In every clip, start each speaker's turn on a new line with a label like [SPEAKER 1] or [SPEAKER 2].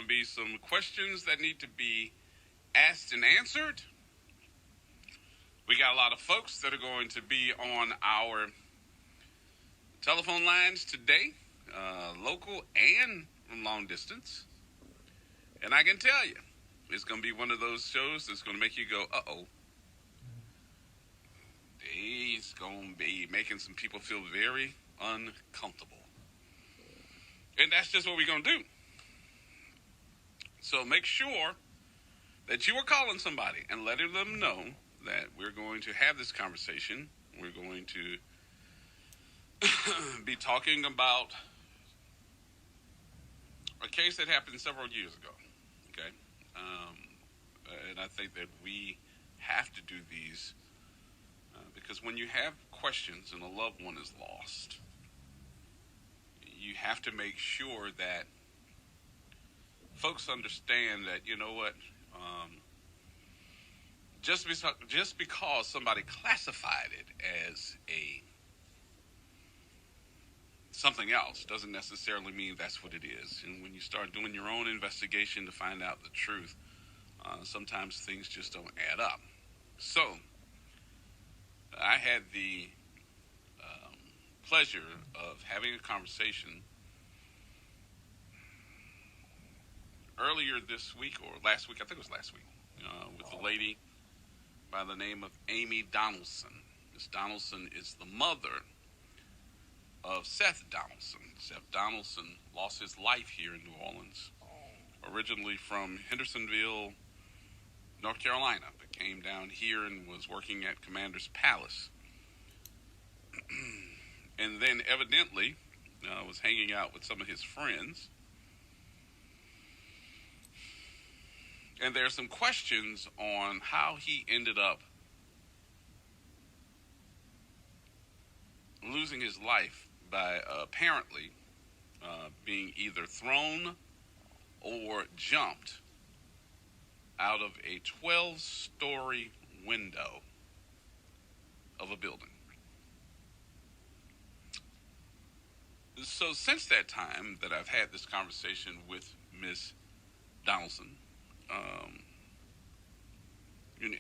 [SPEAKER 1] to be some questions that need to be asked and answered. We got a lot of folks that are going to be on our telephone lines today, local and from long distance. And I can tell you, it's going to be one of those shows that's going to make you go, uh-oh. He's going to be making some people feel very uncomfortable. And that's just what we're going to do. So make sure that you are calling somebody and letting them know that we're going to have this conversation. We're going to be talking about a case that happened several years ago. Okay? And I think that we have to do these because when you have questions and a loved one is lost, you have to make sure that folks understand that, you know what, just because somebody classified it as something else doesn't necessarily mean that's what it is. And when you start doing your own investigation to find out the truth, sometimes things just don't add up. So I had the pleasure of having a conversation earlier this week, or last week, I think it was last week, with a lady by the name of Amy Donaldson. Ms. Donaldson is the mother of Seth Donaldson. Seth Donaldson lost his life here in New Orleans, originally from Hendersonville, North Carolina, but came down here and was working at Commander's Palace. And then evidently was hanging out with some of his friends. And there are some questions on how he ended up losing his life by apparently being either thrown or jumped out of a 12-story window of a building. So since that time that I've had this conversation with Ms. Donaldson,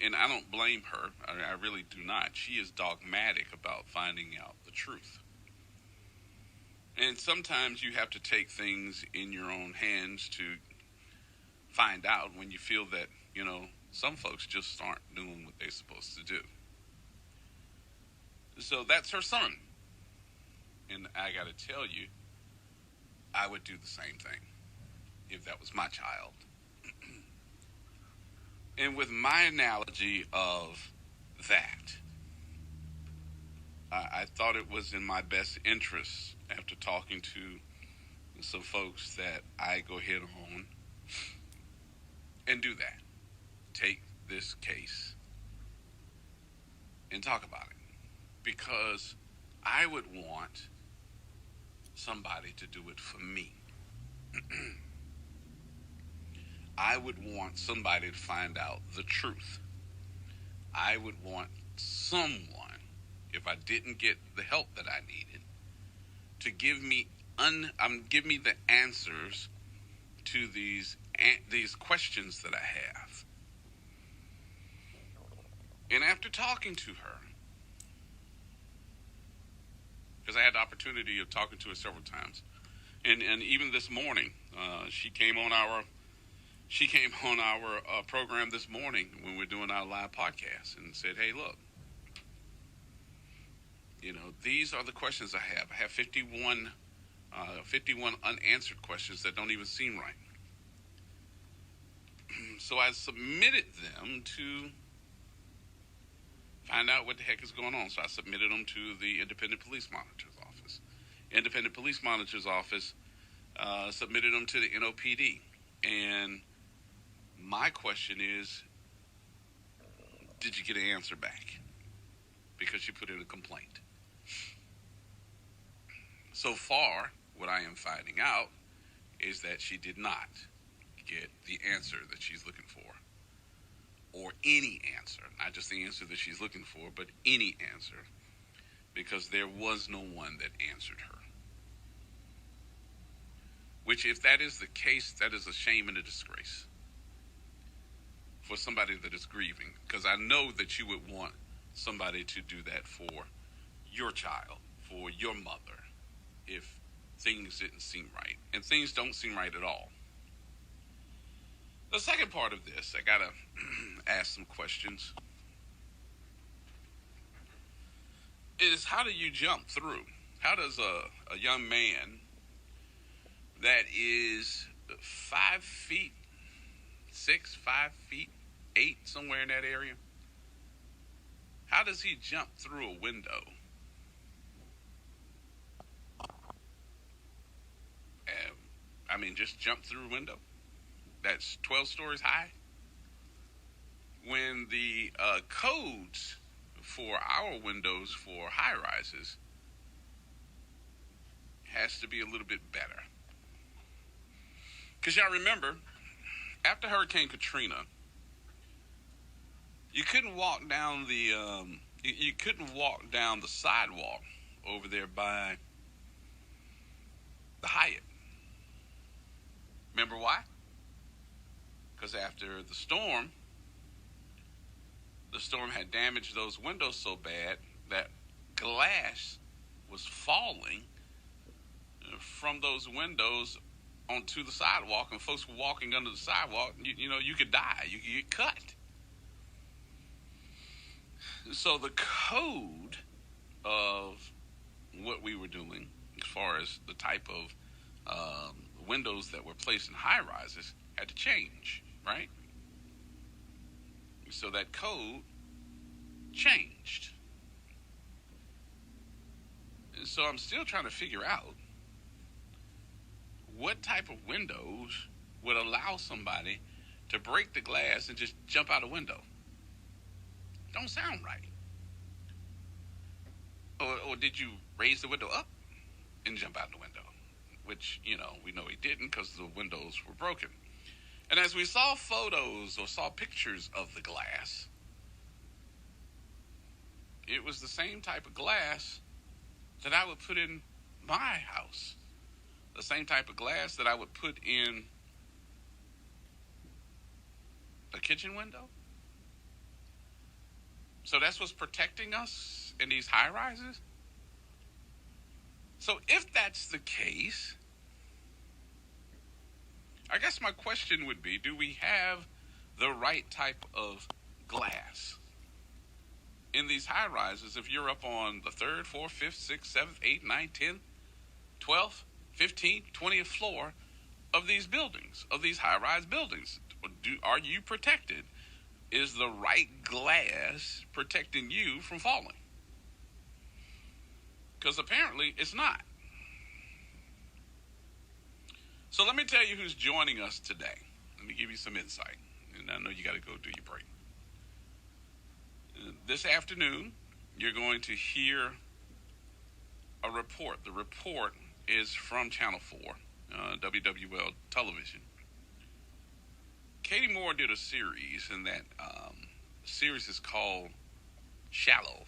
[SPEAKER 1] and I don't blame her, I really do not. She is dogmatic about finding out the truth. And sometimes you have to take things in your own hands to find out when you feel that, some folks just aren't doing what they're supposed to do. So that's her son. And I got to tell you, I would do the same thing if that was my child. And with my analogy of that, I thought it was in my best interest after talking to some folks that I go ahead on and do that. Take this case and talk about it. Because I would want somebody to do it for me. I would want somebody to find out the truth. I would want someone, if I didn't get the help that I needed, to give me the answers to these questions that I have. And after talking to her, because I had the opportunity of talking to her several times, and even this morning, she came on our program this morning when we're doing our live podcast and said, hey, look, these are the questions I have. I have 51 unanswered questions that don't even seem right. So I submitted them to find out what the heck is going on. So I submitted them to the Independent Police Monitor's Office. Independent Police Monitor's Office submitted them to the NOPD. And my question is, did you get an answer back? Because you put in a complaint. So far, what I am finding out is that she did not get the answer that she's looking for. Or any answer. Not just the answer that she's looking for, but any answer. Because there was no one that answered her. Which, if that is the case, that is a shame and a disgrace for somebody that is grieving. Because I know that you would want somebody to do that for your child, for your mother, if things didn't seem right. And things don't seem right at all. The second part of this, I gotta ask some questions, is how do you jump through? How does a young man that is 5 feet 6, 5 feet 8, somewhere in that area, how does he jump through a window? I mean, just jump through a window that's 12 stories high? When the codes for our windows for high rises has to be a little bit better. Because y'all remember, after Hurricane Katrina, you couldn't walk down the sidewalk over there by the Hyatt. Remember why? Because after the storm had damaged those windows so bad that glass was falling from those windows onto the sidewalk, and folks were walking under the sidewalk. You could die. You could get cut. So the code of what we were doing, as far as the type of windows that were placed in high rises, had to change, right? So that code changed. And so I'm still trying to figure out what type of windows would allow somebody to break the glass and just jump out a window. Don't sound right. Or did you raise the window up and jump out the window? Which, we know he didn't, because the windows were broken. And as we saw photos or saw pictures of the glass, it was the same type of glass that I would put in my house. The same type of glass that I would put in a kitchen window. So that's what's protecting us in these high rises. So if that's the case, I guess my question would be, do we have the right type of glass in these high rises? If you're up on the 3rd, 4th, 5th, 6th, 7th, 8th, 9th, 10th, 12th, 15th, 20th floor of these buildings, of these high-rise buildings, are you protected? Is the right glass protecting you from falling? Because apparently it's not. So let me tell you who's joining us today. Let me give you some insight. And I know you got to go do your break. This afternoon, you're going to hear a report. The report is from Channel 4, WWL Television. Katie Moore did a series, and that series is called Shallow.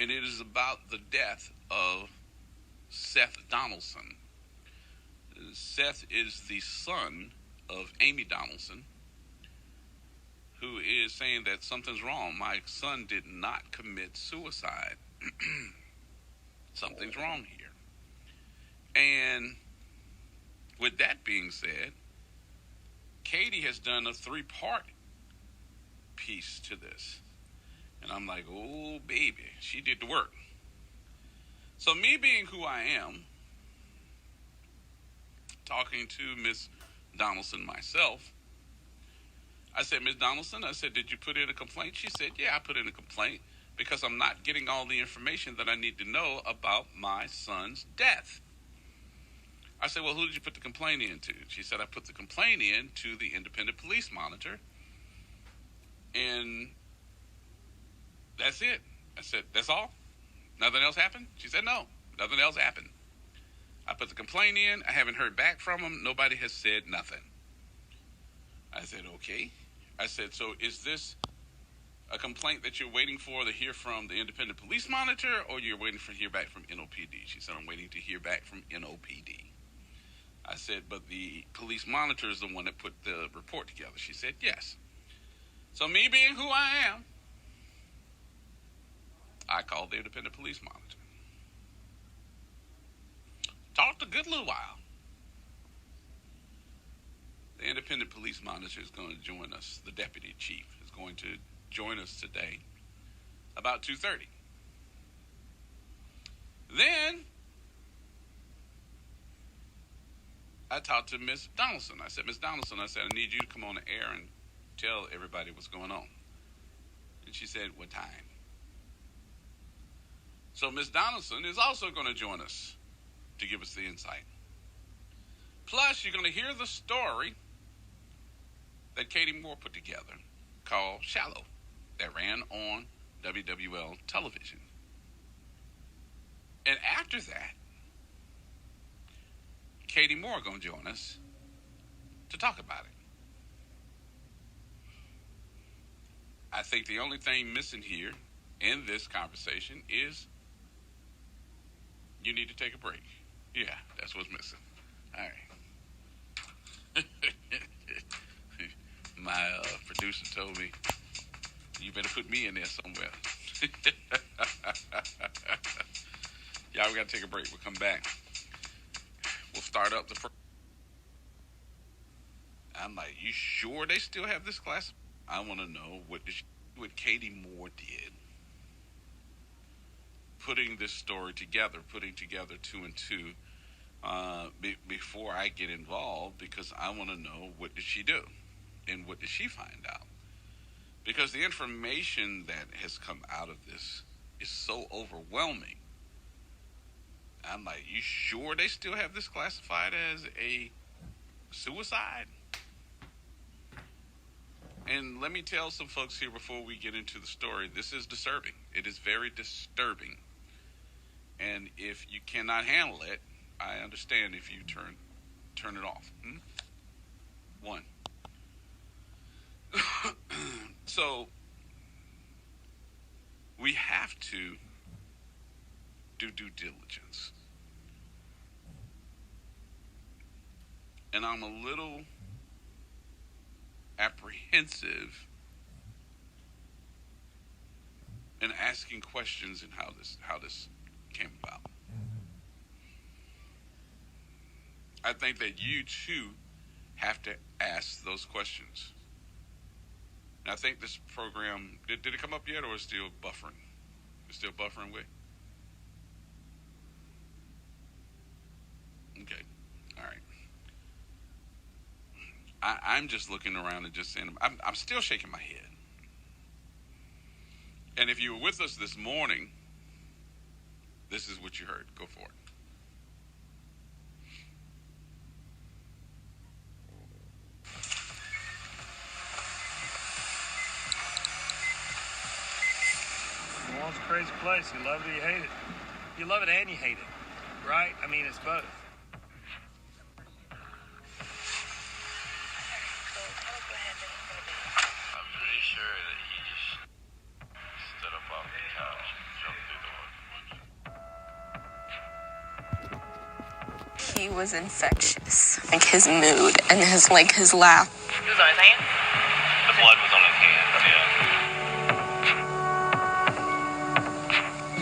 [SPEAKER 1] And it is about the death of Seth Donaldson. Seth is the son of Amy Donaldson, who is saying that something's wrong. My son did not commit suicide. Something's wrong here. And with that being said, Katie has done a 3-part piece to this. And I'm like, oh, baby, she did the work. So me being who I am, talking to Miss Donaldson myself, I said, Miss Donaldson, I said, did you put in a complaint? She said, yeah, I put in a complaint because I'm not getting all the information that I need to know about my son's death. I said, well, who did you put the complaint in to? She said, I put the complaint in to the Independent Police Monitor, and that's it. I said, that's all? Nothing else happened? She said, no, nothing else happened. I put the complaint in. I haven't heard back from them. Nobody has said nothing. I said, okay. I said, so is this a complaint that you're waiting for to hear from the Independent Police Monitor, or you're waiting for hear back from NOPD? She said, I'm waiting to hear back from NOPD. said, but the police monitor is the one that put the report together. She said, yes. So me being who I am, I called the independent police monitor. Talked a good little while. The independent police monitor is going to join us. The deputy chief is going to join us today about 2:30. Then I talked to Miss Donaldson. I said, Miss Donaldson, I need you to come on the air and tell everybody what's going on. And she said, what time? So Miss Donaldson is also going to join us to give us the insight. Plus, you're going to hear the story that Katie Moore put together called Shallow that ran on WWL television. And after that, Katie Moore going to join us to talk about it. I think the only thing missing here in this conversation is you need to take a break. Yeah, that's what's missing. All right. My producer told me, you better put me in there somewhere. Y'all, we got to take a break. We'll come back. We'll start up the I'm like, you sure they still have this class? I want to know what Katie Moore did. Putting this story together, putting together two and two before I get involved, because I want to know what did she do and what did she find out. Because the information that has come out of this is so overwhelming. I'm like, you sure they still have this classified as a suicide? And let me tell some folks here before we get into the story, this is disturbing. It is very disturbing. And if you cannot handle it, I understand if you turn it off. One. So we have to do due diligence. And I'm a little apprehensive in asking questions and how this came about. I think that you too have to ask those questions. And I think this program, did it come up yet, or is it still buffering? It's still buffering with? Okay, all right. I'm just looking around and just saying, I'm still shaking my head. And if you were with us this morning, this is what you heard. Go for it.
[SPEAKER 2] Well, it's a crazy place. You love it or you hate it. You love it and you hate it, right? I mean, it's both.
[SPEAKER 3] I'm pretty sure that he just stood up off the couch and jumped through the window.
[SPEAKER 4] He was infectious. Like his mood and his laugh.
[SPEAKER 3] He was on his hand? The blood was on his hands, yeah.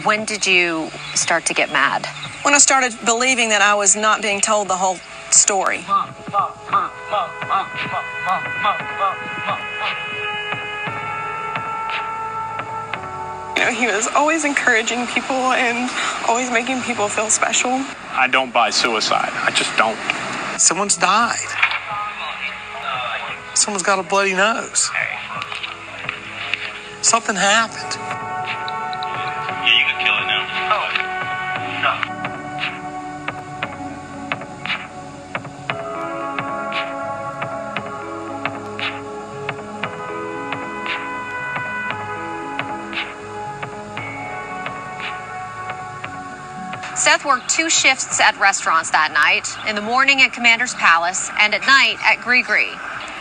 [SPEAKER 4] When did you start to get mad?
[SPEAKER 5] When I started believing that I was not being told the whole story.
[SPEAKER 6] You know, he was always encouraging people and always making people feel special.
[SPEAKER 7] I don't buy suicide. I just don't.
[SPEAKER 8] Someone's died. Someone's got a bloody nose. Something happened.
[SPEAKER 3] Yeah, you could kill it now. Oh. No.
[SPEAKER 4] Seth worked 2 shifts at restaurants that night, in the morning at Commander's Palace and at night at Gree.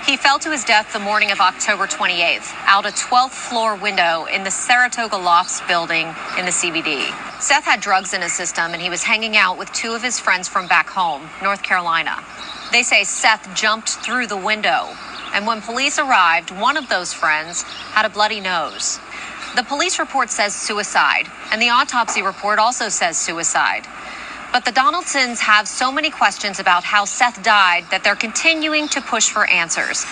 [SPEAKER 4] He fell to his death the morning of October 28th, out a 12th floor window in the Saratoga Lofts building in the CBD. Seth had drugs in his system and he was hanging out with 2 of his friends from back home, North Carolina. They say Seth jumped through the window. And when police arrived, one of those friends had a bloody nose. The police report says suicide, and the autopsy report also says suicide. But the Donaldsons have so many questions about how Seth died that they're continuing to push for answers.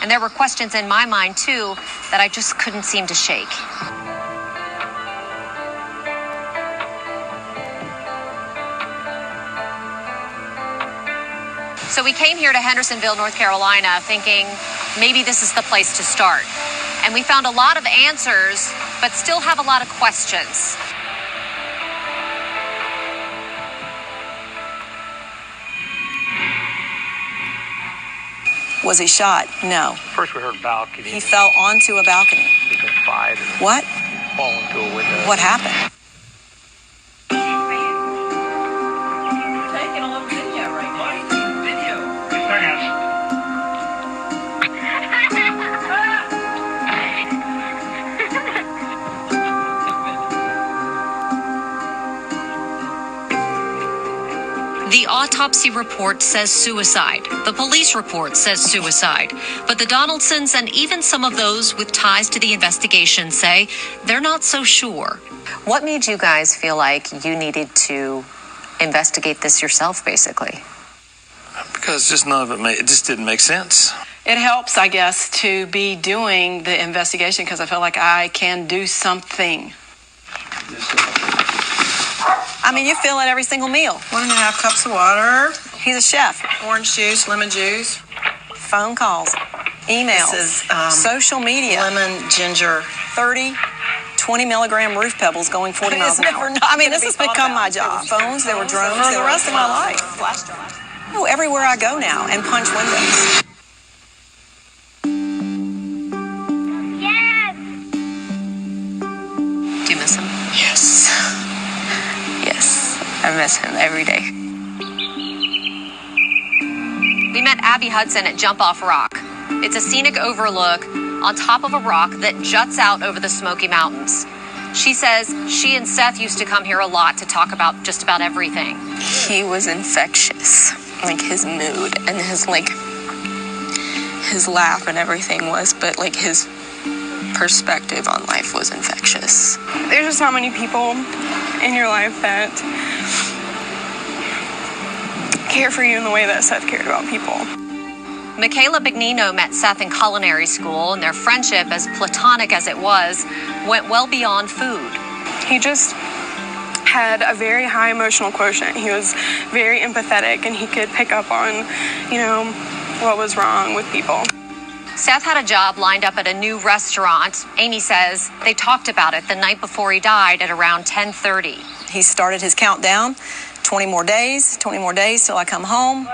[SPEAKER 4] And there were questions in my mind, too, that I just couldn't seem to shake. So we came here to Hendersonville, North Carolina, thinking maybe this is the place to start. And we found a lot of answers, but still have a lot of questions.
[SPEAKER 5] Was he shot? No.
[SPEAKER 7] First we heard balcony.
[SPEAKER 5] He fell onto a balcony.
[SPEAKER 7] He got fired and
[SPEAKER 5] What?
[SPEAKER 7] fall into a window.
[SPEAKER 5] What happened?
[SPEAKER 4] The autopsy report says suicide. The police report says suicide. But the Donaldsons and even some of those with ties to the investigation say they're not so sure. What made you guys feel like you needed to investigate this yourself, basically?
[SPEAKER 8] Because just none of it just didn't make sense.
[SPEAKER 6] It helps, I guess, to be doing the investigation because I feel like I can do something.
[SPEAKER 5] I mean, you feel it every single meal.
[SPEAKER 9] 1.5 cups of water,
[SPEAKER 5] He's a chef.
[SPEAKER 9] orange juice, lemon juice.
[SPEAKER 5] Phone calls, emails,
[SPEAKER 9] This is
[SPEAKER 5] social media.
[SPEAKER 9] lemon, ginger.
[SPEAKER 5] 30, 20 milligram roof pebbles going 40 miles an hour. I mean, this has become my job. Phones, there were drones for the rest of my life. Flash drives. Oh, everywhere I go now and punch windows.
[SPEAKER 4] Do you miss him?
[SPEAKER 6] Yes. Yes. I miss him every day.
[SPEAKER 4] We met Abby Hudson at Jump Off Rock. It's a scenic overlook on top of a rock that juts out over the Smoky Mountains. She says she and Seth used to come here a lot to talk about just about everything.
[SPEAKER 6] He was infectious. Like his mood and his laugh and everything was, but like his perspective on life was infectious.
[SPEAKER 10] There's just not many people in your life that care for you in the way that Seth cared about people.
[SPEAKER 4] Michaela Bignino met Seth in culinary school, and their friendship, as platonic as it was, went well beyond food.
[SPEAKER 10] He just had a very high emotional quotient. He was very empathetic and he could pick up on, what was wrong with people.
[SPEAKER 4] Seth had a job lined up at a new restaurant. Amy says they talked about it the night before he died at around 10:30.
[SPEAKER 5] He started his countdown, 20 more days till I come home.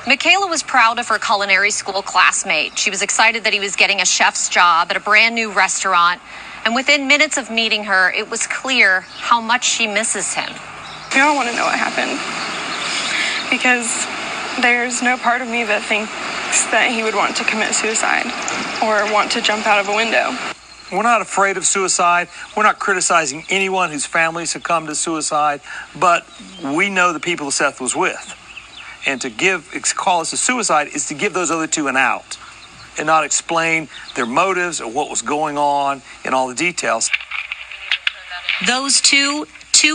[SPEAKER 4] Michaela was proud of her culinary school classmate. She was excited that he was getting a chef's job at a brand new restaurant. And within minutes of meeting her, it was clear how much she misses him.
[SPEAKER 10] We all want to know what happened because there's no part of me that thinks that he would want to commit suicide or want to jump out of a window.
[SPEAKER 8] We're not afraid of suicide. We're not criticizing anyone whose family succumbed to suicide, but we know the people Seth was with. And to call this a suicide is to give those other two an out and not explain their motives or what was going on and all the details.
[SPEAKER 4] Those two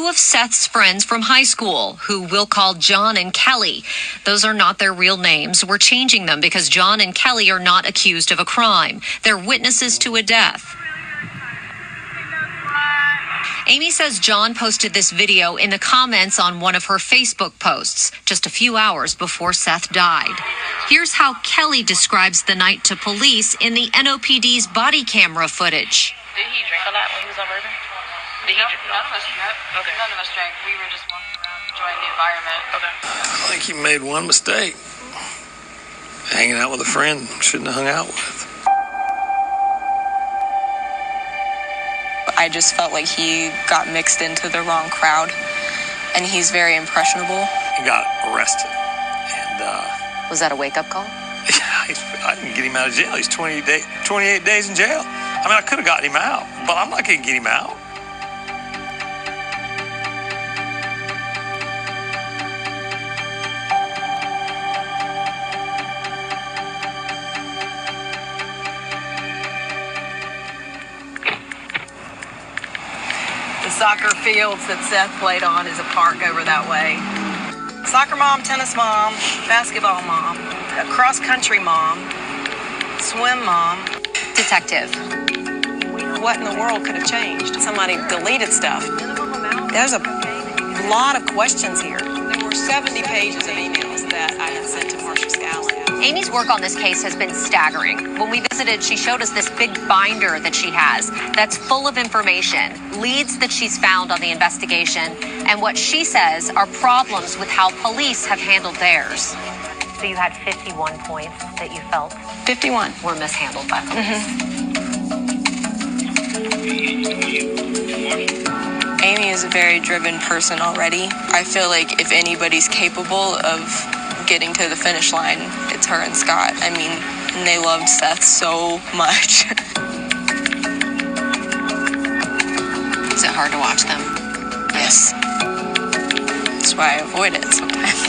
[SPEAKER 4] of Seth's friends from high school, who we'll call John and Kelly. Those are not their real names. We're changing them because John and Kelly are not accused of a crime. They're witnesses to a death. Amy says John posted this video in the comments on one of her Facebook posts just a few hours before Seth died. Here's how Kelly describes the night to police in the NOPD's body camera footage.
[SPEAKER 11] Did he drink a lot when he was on bourbon? Did he drink? None of us drank. Okay. None of us drank. We were just walking around enjoying the environment. Okay.
[SPEAKER 8] I think he made one mistake. Hanging out with a friend shouldn't have hung out with.
[SPEAKER 6] I just felt like he got mixed into the wrong crowd, and he's very impressionable.
[SPEAKER 8] He got arrested, and
[SPEAKER 4] Was that a wake-up call?
[SPEAKER 8] I didn't get him out of jail. He's 28 days in jail. I mean, I could have gotten him out, but I'm not going to get him out.
[SPEAKER 9] soccer fields that Seth played on is a park over that way. Soccer mom, tennis mom, basketball mom, cross country mom, swim mom.
[SPEAKER 4] Detective.
[SPEAKER 5] What in the world could have changed? Somebody deleted stuff. There's a lot of questions here. There were 70 pages of emails that I had sent to Marcia Scallon.
[SPEAKER 4] Amy's work on this case has been staggering. When we visited, she showed us this big binder that she has that's full of information, leads that she's found on the investigation, and what she says are problems with how police have handled theirs. So you had 51 points that you felt
[SPEAKER 6] 51
[SPEAKER 4] were mishandled by police.
[SPEAKER 6] Amy is a very driven person already. I feel like if anybody's capable of getting to the finish line, it's her and Scott. I mean, and they loved Seth so much.
[SPEAKER 4] Is it hard to watch them?
[SPEAKER 6] Yes. That's why I avoid it sometimes.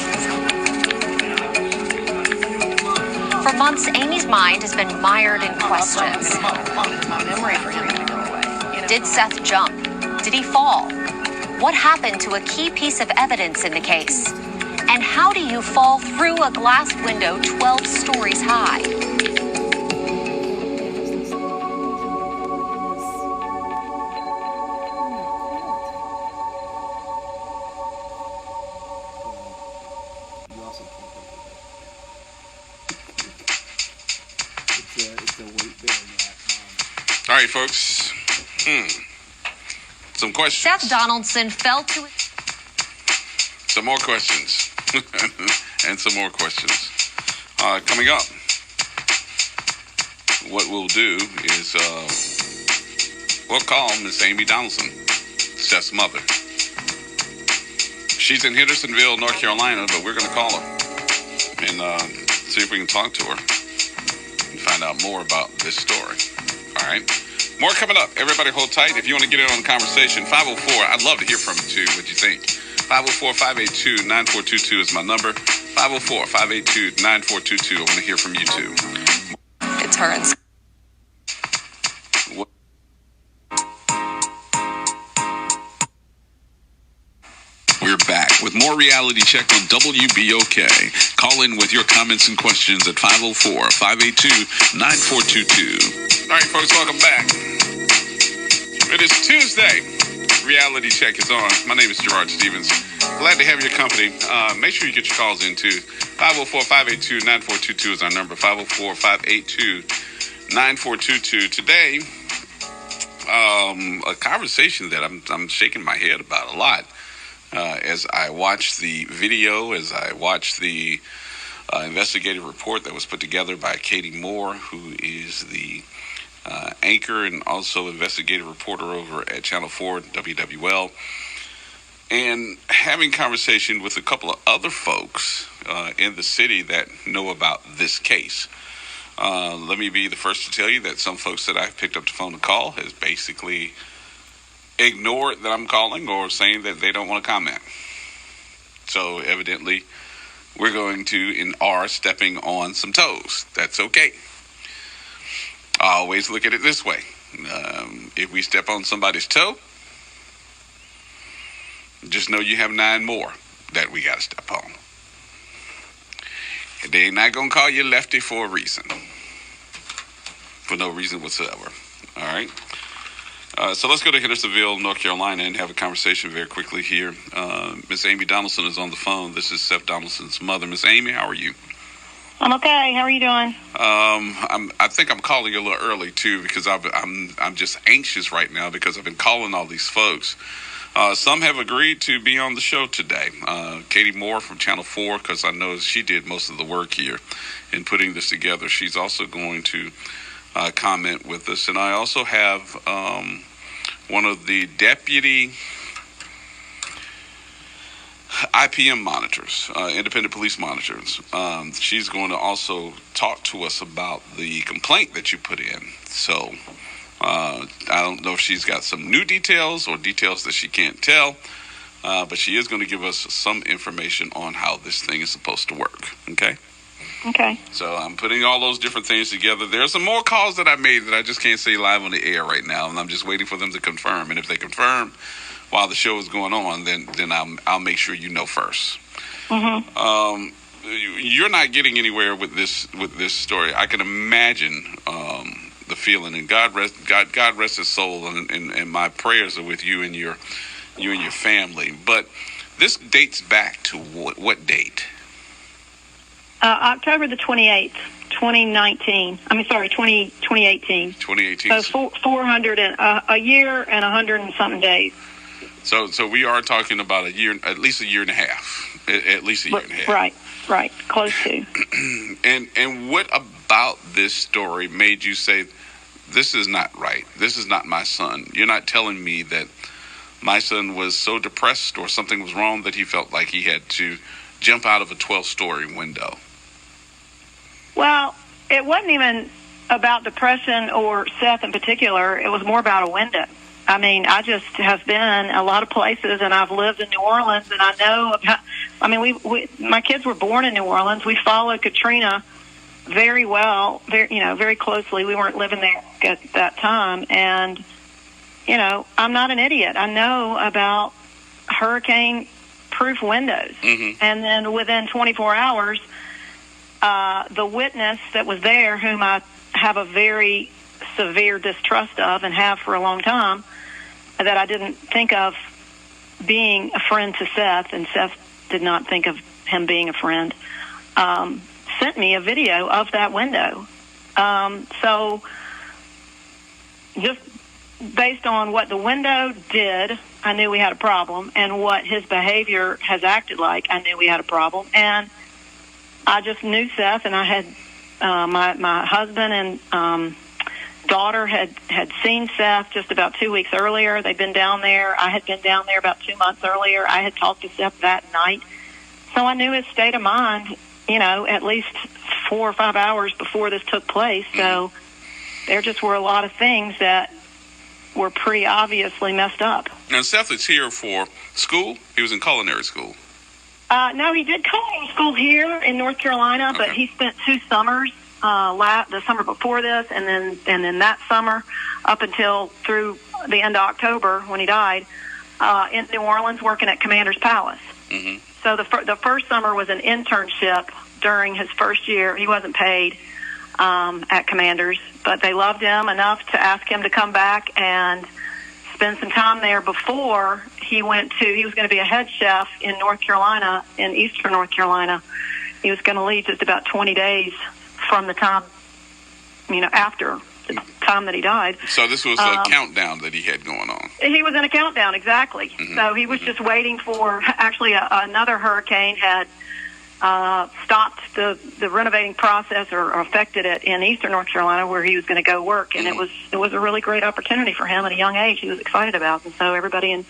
[SPEAKER 4] For months, Amy's mind has been mired in questions.
[SPEAKER 5] Memory for him to go away.
[SPEAKER 4] Did Seth jump? Did he fall? What happened to a key piece of evidence in the case? And how do you fall through a glass window 12 stories high?
[SPEAKER 1] All right, folks. Some questions.
[SPEAKER 4] Seth Donaldson fell to
[SPEAKER 1] Some more questions. And some more questions. Coming up, what we'll do is we'll call Miss Amy Donaldson, Seth's mother. She's in Hendersonville, North Carolina, but we're going to call her and see if we can talk to her and find out more about this story. All right. More coming up. Everybody hold tight. If you want to get in on the conversation, 504, I'd love to hear from you too, what you think. 504-582-9422 is my number. 504-582-9422. I want to hear from you too.
[SPEAKER 6] It's her and
[SPEAKER 1] We're back with more Reality Check on WBOK. Call in with your comments and questions at 504-582-9422. All right, folks, welcome back. It is Tuesday. Reality Check is on. My name is Gerard Stevens. Glad to have your company. Make sure you get your calls in, too. 504-582-9422 is our number. 504-582-9422. Today, a conversation that I'm shaking my head about a lot. As I watch the video, as I watch the investigative report that was put together by Katie Moore, who is the anchor and also investigative reporter over at Channel 4 WWL, and having conversation with a couple of other folks in the city that know about this case. Let me be the first to tell you that some folks that I've picked up the phone to call has basically ignored that I'm calling or saying that they don't want to comment. So evidently we're going to and are stepping on some toes. That's okay. I always look at it this way. If we step on somebody's toe, just know you have 9 more that we got to step on. They're not going to call you lefty for a reason. For no reason whatsoever. All right. So let's go to Hendersonville, North Carolina, and have a conversation very quickly here. Miss Amy Donaldson is on the phone. This is Seth Donaldson's mother. Miss Amy, how are you?
[SPEAKER 10] I'm okay. How are you doing?
[SPEAKER 1] I think I'm calling you a little early too because I'm just anxious right now because I've been calling all these folks. Some have agreed to be on the show today. Katie Moore from Channel 4, because I know she did most of the work here in putting this together. She's also going to comment with us, and I also have one of the deputy IPM monitors, independent police monitors. She's going to also talk to us about the complaint that you put in. So I don't know if she's got some new details or details that she can't tell, but she is going to give us some information on how this thing is supposed to work. Okay?
[SPEAKER 10] Okay.
[SPEAKER 1] So I'm putting all those different things together. There's some more calls that I made that I just can't say live on the air right now, and I'm just waiting for them to confirm. And if they confirm, while the show is going on, then I'll make sure you know first.
[SPEAKER 12] Mm-hmm.
[SPEAKER 1] You're not getting anywhere with this story. I can imagine the feeling, and God rest his soul, and my prayers are with you and your family. But this dates back to what date?
[SPEAKER 12] October the 28th, 2019. 2018.
[SPEAKER 1] 2018.
[SPEAKER 12] So 400 and a year and 100 and something days.
[SPEAKER 1] So we are talking about a year, at least a year and a half. At least a year and a half.
[SPEAKER 12] Right, close to.
[SPEAKER 1] And what about this story made you say, this is not right? This is not my son. You're not telling me that my son was so depressed or something was wrong that he felt like he had to jump out of a 12-story window.
[SPEAKER 12] Well, it wasn't even about depression or Seth in particular. It was more about a window. I mean, I just have been a lot of places, and I've lived in New Orleans, and I know about, my kids were born in New Orleans. We followed Katrina very well, very closely. We weren't living there at that time, and, I'm not an idiot. I know about hurricane-proof windows.
[SPEAKER 1] Mm-hmm.
[SPEAKER 12] And then within 24 hours, the witness that was there, whom I have a very severe distrust of and have for a long time, that I didn't think of being a friend to Seth, and Seth did not think of him being a friend, sent me a video of that window. So just based on what the window did, I knew we had a problem, and what his behavior has acted like, I knew we had a problem. And I just knew Seth, and I had my husband and daughter had seen Seth just about 2 weeks earlier. They'd been down there. I had been down there about 2 months earlier. I had talked to Seth that night. So I knew his state of mind, at least 4 or 5 hours before this took place. So there just were a lot of things that were pretty obviously messed up.
[SPEAKER 1] Now, Seth is here for school? He was in culinary school.
[SPEAKER 12] No, he did culinary school here in North Carolina, but he spent 2 summers, the summer before this, and then that summer up until through the end of October when he died, in New Orleans working at Commander's Palace.
[SPEAKER 1] Mm-hmm.
[SPEAKER 12] So the first summer was an internship during his first year. He wasn't paid at Commander's, but they loved him enough to ask him to come back and spend some time there before he was going to be a head chef in North Carolina, in eastern North Carolina. He was going to leave just about 20 days from the time, after the time that he died.
[SPEAKER 1] So this was a countdown that he had going on.
[SPEAKER 12] He was in a countdown, exactly.
[SPEAKER 1] Mm-hmm.
[SPEAKER 12] So he was just waiting for, actually, another hurricane had stopped the renovating process or affected it in eastern North Carolina, where he was going to go work, and it was a really great opportunity for him at a young age. He was excited about, and so everybody in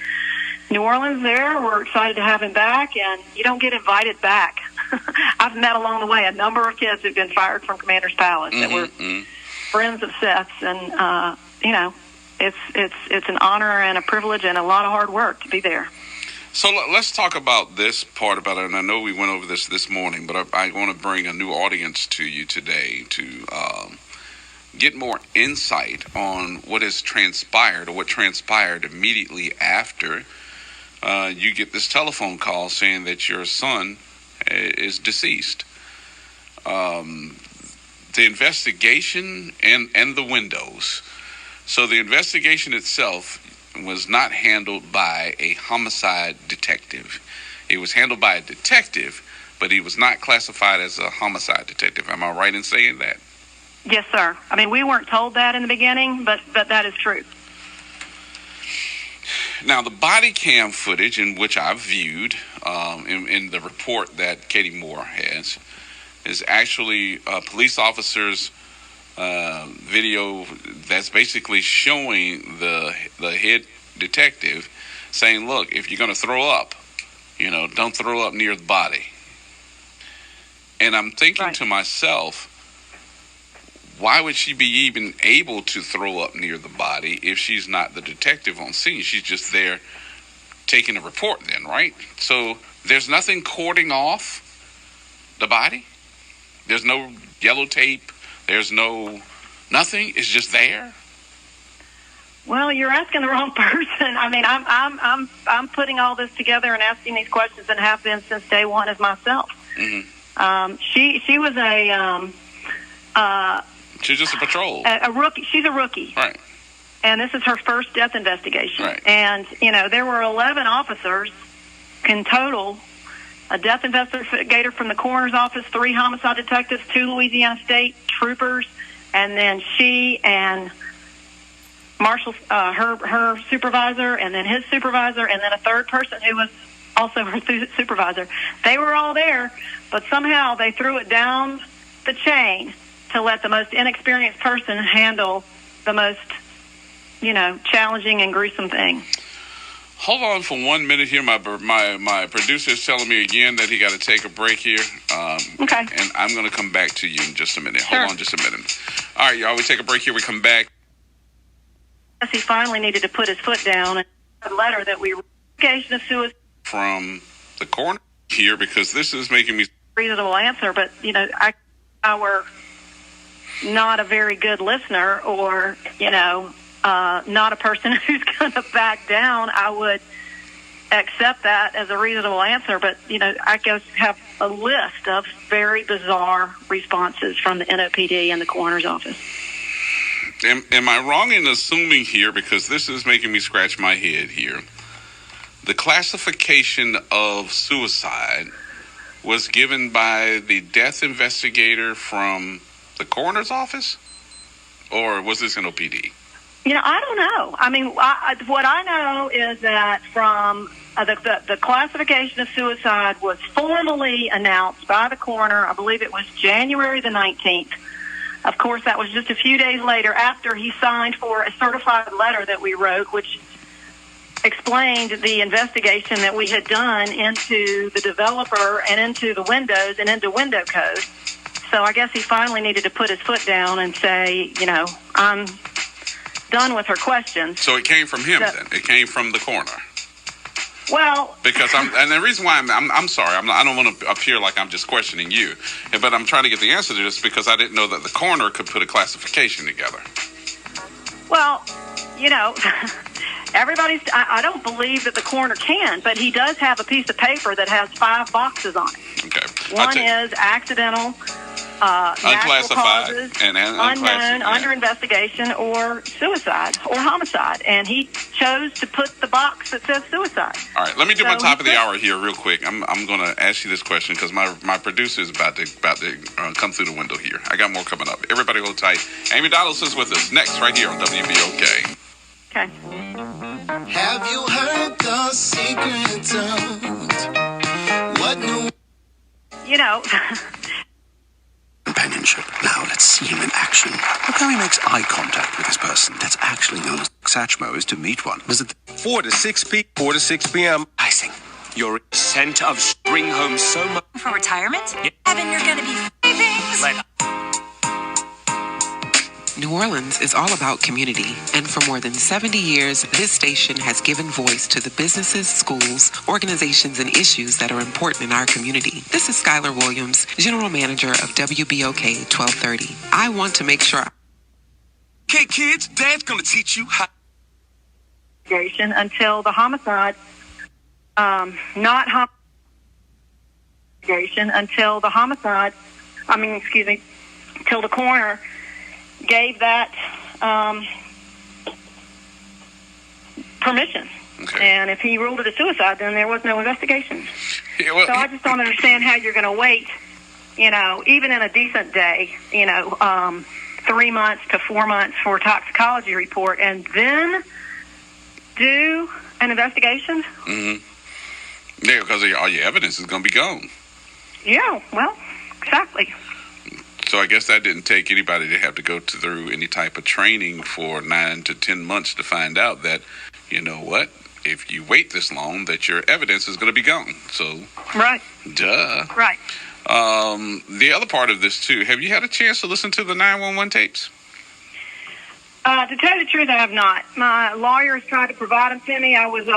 [SPEAKER 12] New Orleans there were excited to have him back, and you don't get invited back. I've met along the way a number of kids who've been fired from Commander's Palace that were friends of Seth's, and it's an honor and a privilege and a lot of hard work to be there.
[SPEAKER 1] So let's talk about this part about it, and I know we went over this morning, but I want to bring a new audience to you today to get more insight on what has transpired, or what transpired immediately after you get this telephone call saying that your son is deceased. The investigation and the windows. So the investigation itself was not handled by a homicide detective. It was handled by a detective, but he was not classified as a homicide detective. Am I right in saying that?
[SPEAKER 12] Yes, sir. I mean, we weren't told that in the beginning, but that is true.
[SPEAKER 1] Now, the body cam footage, in which I viewed in the report that Katie Moore has, is actually police officers' video that's basically showing the head detective saying, look, if you're going to throw up, don't throw up near the body. And I'm thinking to myself, why would she be even able to throw up near the body if she's not the detective on scene? She's just there taking a report then, right? So there's nothing cording off the body? There's no yellow tape? There's nothing? It's just there?
[SPEAKER 12] Well, you're asking the wrong person. I mean, I'm putting all this together and asking these questions, and have been since day one as myself.
[SPEAKER 1] Mm-hmm.
[SPEAKER 12] She was
[SPEAKER 1] she's just a patrol.
[SPEAKER 12] A rookie. She's a rookie.
[SPEAKER 1] Right.
[SPEAKER 12] And this is her first death investigation.
[SPEAKER 1] Right.
[SPEAKER 12] And, there were 11 officers in total, a death investigator from the coroner's office, 3 homicide detectives, 2 Louisiana State troopers, and then she and Marshall, her supervisor, and then his supervisor, and then a third person who was also her supervisor. They were all there, but somehow they threw it down the chain to let the most inexperienced person handle the most, challenging and gruesome thing.
[SPEAKER 1] Hold on for 1 minute here. My producer is telling me again that he got to take a break here.
[SPEAKER 12] Okay.
[SPEAKER 1] And I'm going to come back to you in just a minute.
[SPEAKER 12] Sure.
[SPEAKER 1] Hold on just a minute. All right, y'all, we take a break here. We come back.
[SPEAKER 12] He finally needed to put his foot down, and a letter that we investigation of suicide
[SPEAKER 1] from the coroner here, because this is making me
[SPEAKER 12] reasonable answer, but I were not a very good listener, or not a person who's going to back down. I would accept that as a reasonable answer, but I just have a list of very bizarre responses from the NOPD and the coroner's office.
[SPEAKER 1] Am I wrong in assuming here, because this is making me scratch my head here, the classification of suicide was given by the death investigator from the coroner's office? Or was this NOPD?
[SPEAKER 12] I don't know. I mean, what I know is that from the classification of suicide was formally announced by the coroner, I believe it was January the 19th. Of course, that was just a few days later after he signed for a certified letter that we wrote, which explained the investigation that we had done into the developer and into the windows and into window code. So I guess he finally needed to put his foot down and say, I'm done with her questions.
[SPEAKER 1] So it came from him then? It came from the coroner?
[SPEAKER 12] Well,
[SPEAKER 1] because and the reason why I'm sorry, I don't want to appear like I'm just questioning you, but I'm trying to get the answer to this because I didn't know that the coroner could put a classification together.
[SPEAKER 12] Well, everybody's. I don't believe that the coroner can, but he does have a piece of paper that has 5 boxes on it.
[SPEAKER 1] Okay.
[SPEAKER 12] One is accidental, natural causes,
[SPEAKER 1] and
[SPEAKER 12] unknown, under investigation, or suicide, or homicide. And he chose to put the box that says suicide.
[SPEAKER 1] All right, let me do my top of the hour here real quick. I'm going to ask you this question because my producer is about to come through the window here. I got more coming up. Everybody hold tight. Amy Donaldson's with us next right here on WBOK.
[SPEAKER 12] Okay.
[SPEAKER 13] Have you heard the secret of what no...
[SPEAKER 14] Companionship. Now let's see him in action. Look how he makes eye contact with this person. That's actually known as Satchmo is to meet one. Visit
[SPEAKER 15] 4 to 6 p.m.
[SPEAKER 14] Icing. You're in the scent of spring home so much.
[SPEAKER 16] For retirement?
[SPEAKER 14] Yeah.
[SPEAKER 16] Evan, you're going to be savings.
[SPEAKER 17] New Orleans is all about community, and for more than 70 years, this station has given voice to the businesses, schools, organizations, and issues that are important in our community. This is Skylar Williams, General Manager of WBOK 1230. I want to make sure...
[SPEAKER 15] Okay, kids, Dad's going to teach you how...
[SPEAKER 12] Until the homicide, until the coroner gave that permission.
[SPEAKER 1] Okay.
[SPEAKER 12] And if he ruled it a suicide, then there was no investigation.
[SPEAKER 1] Yeah, well,
[SPEAKER 12] so I just don't understand how you're going to wait, even in a decent day, 3 months to 4 months for a toxicology report and then do an investigation.
[SPEAKER 1] Mm-hmm. Yeah, because all your evidence is going to be gone.
[SPEAKER 12] Yeah, well, exactly.
[SPEAKER 1] So I guess that didn't take anybody to have to go through any type of training for 9 to 10 months to find out that, if you wait this long, that your evidence is going to be gone. So,
[SPEAKER 12] right.
[SPEAKER 1] Duh.
[SPEAKER 12] Right.
[SPEAKER 1] The other part of this, too, have you had a chance to listen to the 911 tapes?
[SPEAKER 12] To tell you the truth, I have not. My lawyers tried to provide them to me. I was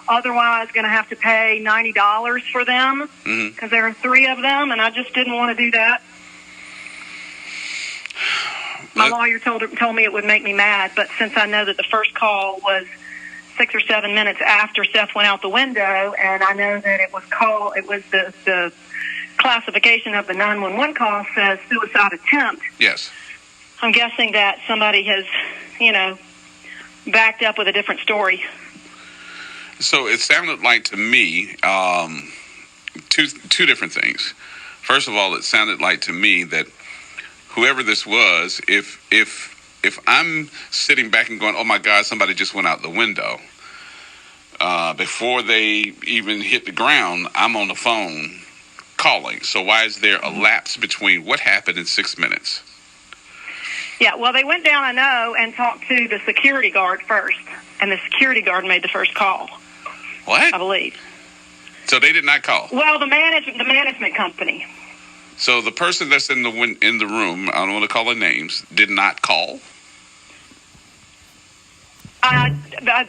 [SPEAKER 12] otherwise going to have to pay $90 for them because there are 3 of them, and I just didn't want to do that. My lawyer told me it would make me mad, but since I know that the first call was 6 or 7 minutes after Seth went out the window, and I know that it was the classification of the 911 call says suicide attempt.
[SPEAKER 1] Yes.
[SPEAKER 12] I'm guessing that somebody has, backed up with a different story.
[SPEAKER 1] So it sounded like to me two different things. First of all, it sounded like to me that whoever this was, if I'm sitting back and going, oh my God, somebody just went out the window, before they even hit the ground, I'm on the phone calling. So why is there a lapse between what happened in 6 minutes?
[SPEAKER 12] Yeah, well, they went down, I know, and talked to the security guard first, and the security guard made the first call.
[SPEAKER 1] What?
[SPEAKER 12] I believe.
[SPEAKER 1] So they did not call?
[SPEAKER 12] Well, the management company.
[SPEAKER 1] So the person that's in the room, I don't want to call their names, did not call?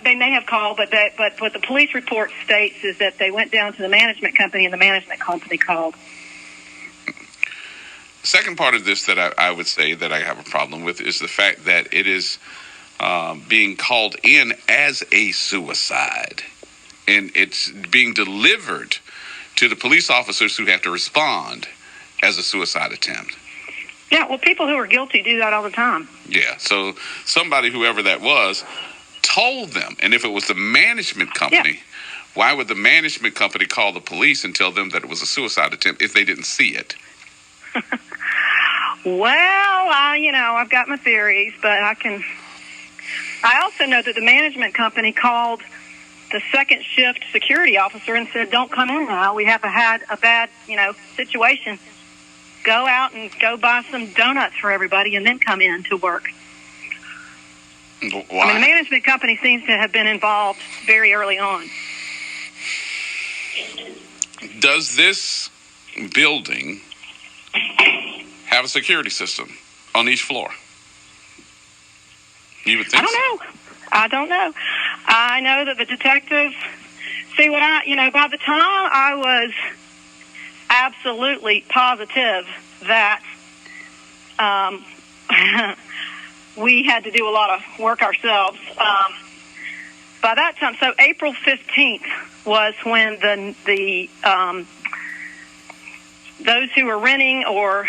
[SPEAKER 12] They may have called, but what the police report states is that they went down to the management company, and the management company called.
[SPEAKER 1] The second part of this that I would say that I have a problem with is the fact that it is being called in as a suicide, and it's being delivered to the police officers who have to respond as a suicide attempt.
[SPEAKER 12] Yeah, well, people who are guilty do that all the time.
[SPEAKER 1] Yeah, so somebody, whoever that was, told them. And if it was the management company, why would the management company call the police and tell them that it was a suicide attempt if they didn't see it?
[SPEAKER 12] Well, I've got my theories, but I also know that the management company called the second shift security officer and said, don't come in now. We have had a bad, situation. Go out and go buy some donuts for everybody and then come in to work.
[SPEAKER 1] Why?
[SPEAKER 12] I mean, the management company seems to have been involved very early on.
[SPEAKER 1] Does this building have a security system on each floor? You would think
[SPEAKER 12] I don't know. I know that the detectives, by the time I was absolutely positive that we had to do a lot of work ourselves. By that time, so April 15th was when the those who were renting or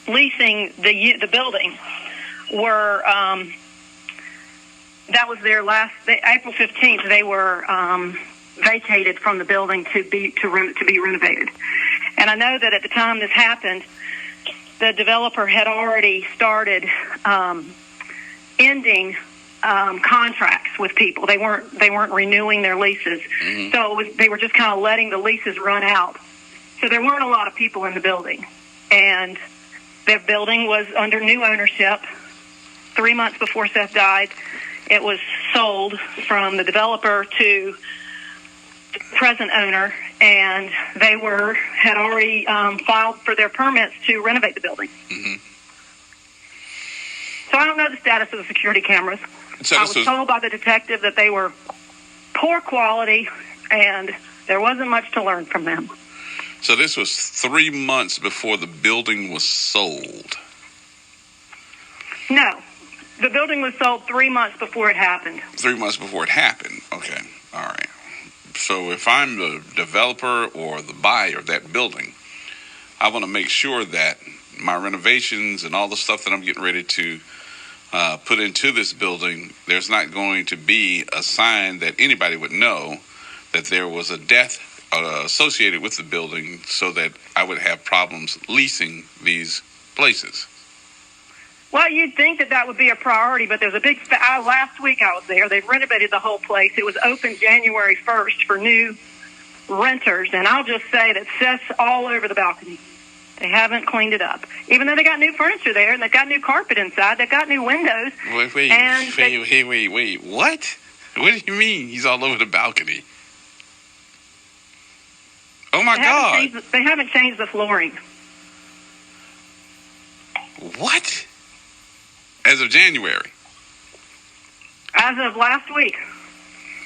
[SPEAKER 12] leasing the building were that was their last. April 15th, they were vacated from the building to be renovated. And I know that at the time this happened, the developer had already started ending contracts with people. They weren't renewing their leases, so they were just kind of letting the leases run out. So there weren't a lot of people in the building, and the building was under new ownership. 3 months before Seth died, it was sold from the developer to the present owner, and they had already filed for their permits to renovate the building. So I don't know the status of the security cameras.
[SPEAKER 1] So
[SPEAKER 12] I was told by the detective that they were poor quality, and there wasn't much to learn from them.
[SPEAKER 1] So this was 3 months before the building was sold?
[SPEAKER 12] No. The building was sold 3 months before it happened.
[SPEAKER 1] 3 months before it happened. Okay. All right. So if I'm the developer or the buyer of that building, I want to make sure that my renovations and all the stuff that I'm getting ready to put into this building, there's not going to be a sign that anybody would know that there was a death associated with the building, so that I would have problems leasing these places.
[SPEAKER 12] Well, you'd think that would be a priority, but there's a big... last week I was there. They've renovated the whole place. It was open January 1st for new renters, and I'll just say that Seth's all over the balcony. They haven't cleaned it up. Even though they got new furniture there, and they've got new carpet inside, they've got new windows.
[SPEAKER 1] Wait, what? What do you mean he's all over the balcony? Oh, my God.
[SPEAKER 12] They haven't changed the flooring.
[SPEAKER 1] What? As of January?
[SPEAKER 12] As of last week.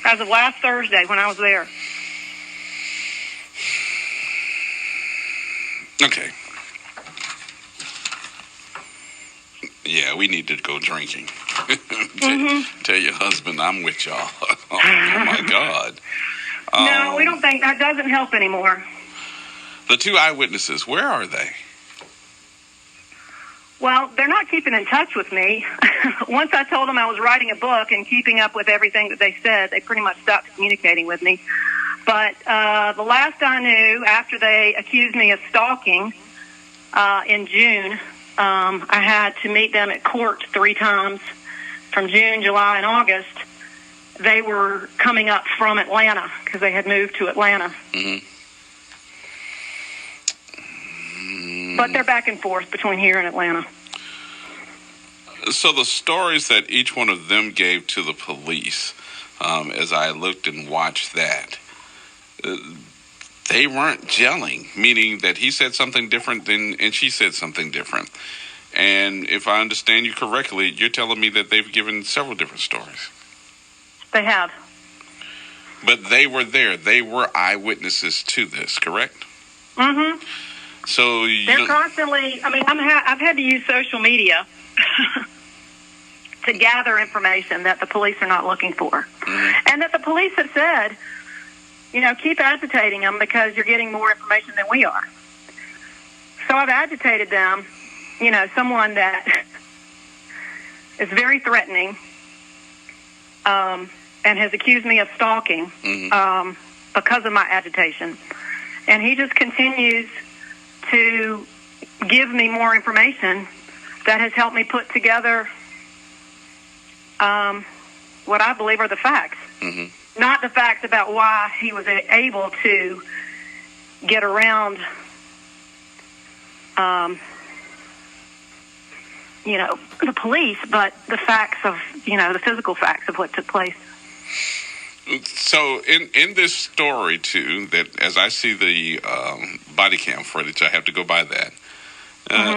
[SPEAKER 12] As of last Thursday when I was there.
[SPEAKER 1] Okay. Yeah, we need to go drinking. Tell your husband I'm with y'all. Oh, my God.
[SPEAKER 12] No, we don't think that doesn't help anymore.
[SPEAKER 1] The two eyewitnesses, where are they?
[SPEAKER 12] Well, they're not keeping in touch with me. Once I told them I was writing a book and keeping up with everything that they said, they pretty much stopped communicating with me. But the last I knew, after they accused me of stalking in June, I had to meet them at court 3 times from June, July, and August. They were coming up from Atlanta because they had moved to Atlanta. But they're back and forth between here and Atlanta.
[SPEAKER 1] So the stories that each one of them gave to the police, as I looked and watched that, they weren't gelling, meaning that he said something different and she said something different. And if I understand you correctly, you're telling me that they've given several different stories.
[SPEAKER 12] They have.
[SPEAKER 1] But they were there. They were eyewitnesses to this, correct?
[SPEAKER 12] Mm-hmm.
[SPEAKER 1] So
[SPEAKER 12] they're constantly, I mean, I've had to use social media to gather information that the police are not looking for. And that the police have said, you know, keep agitating them because you're getting more information than we are. So I've agitated them, you know, someone that is very threatening and has accused me of stalking because of my agitation. And he just continues to give me more information that has helped me put together what I believe are the facts. Not the facts about why he was able to get around, you know, the police, but the facts of, you know, the physical facts of what took place.
[SPEAKER 1] So in this story, too, that as I see the body cam footage, I have to go by that.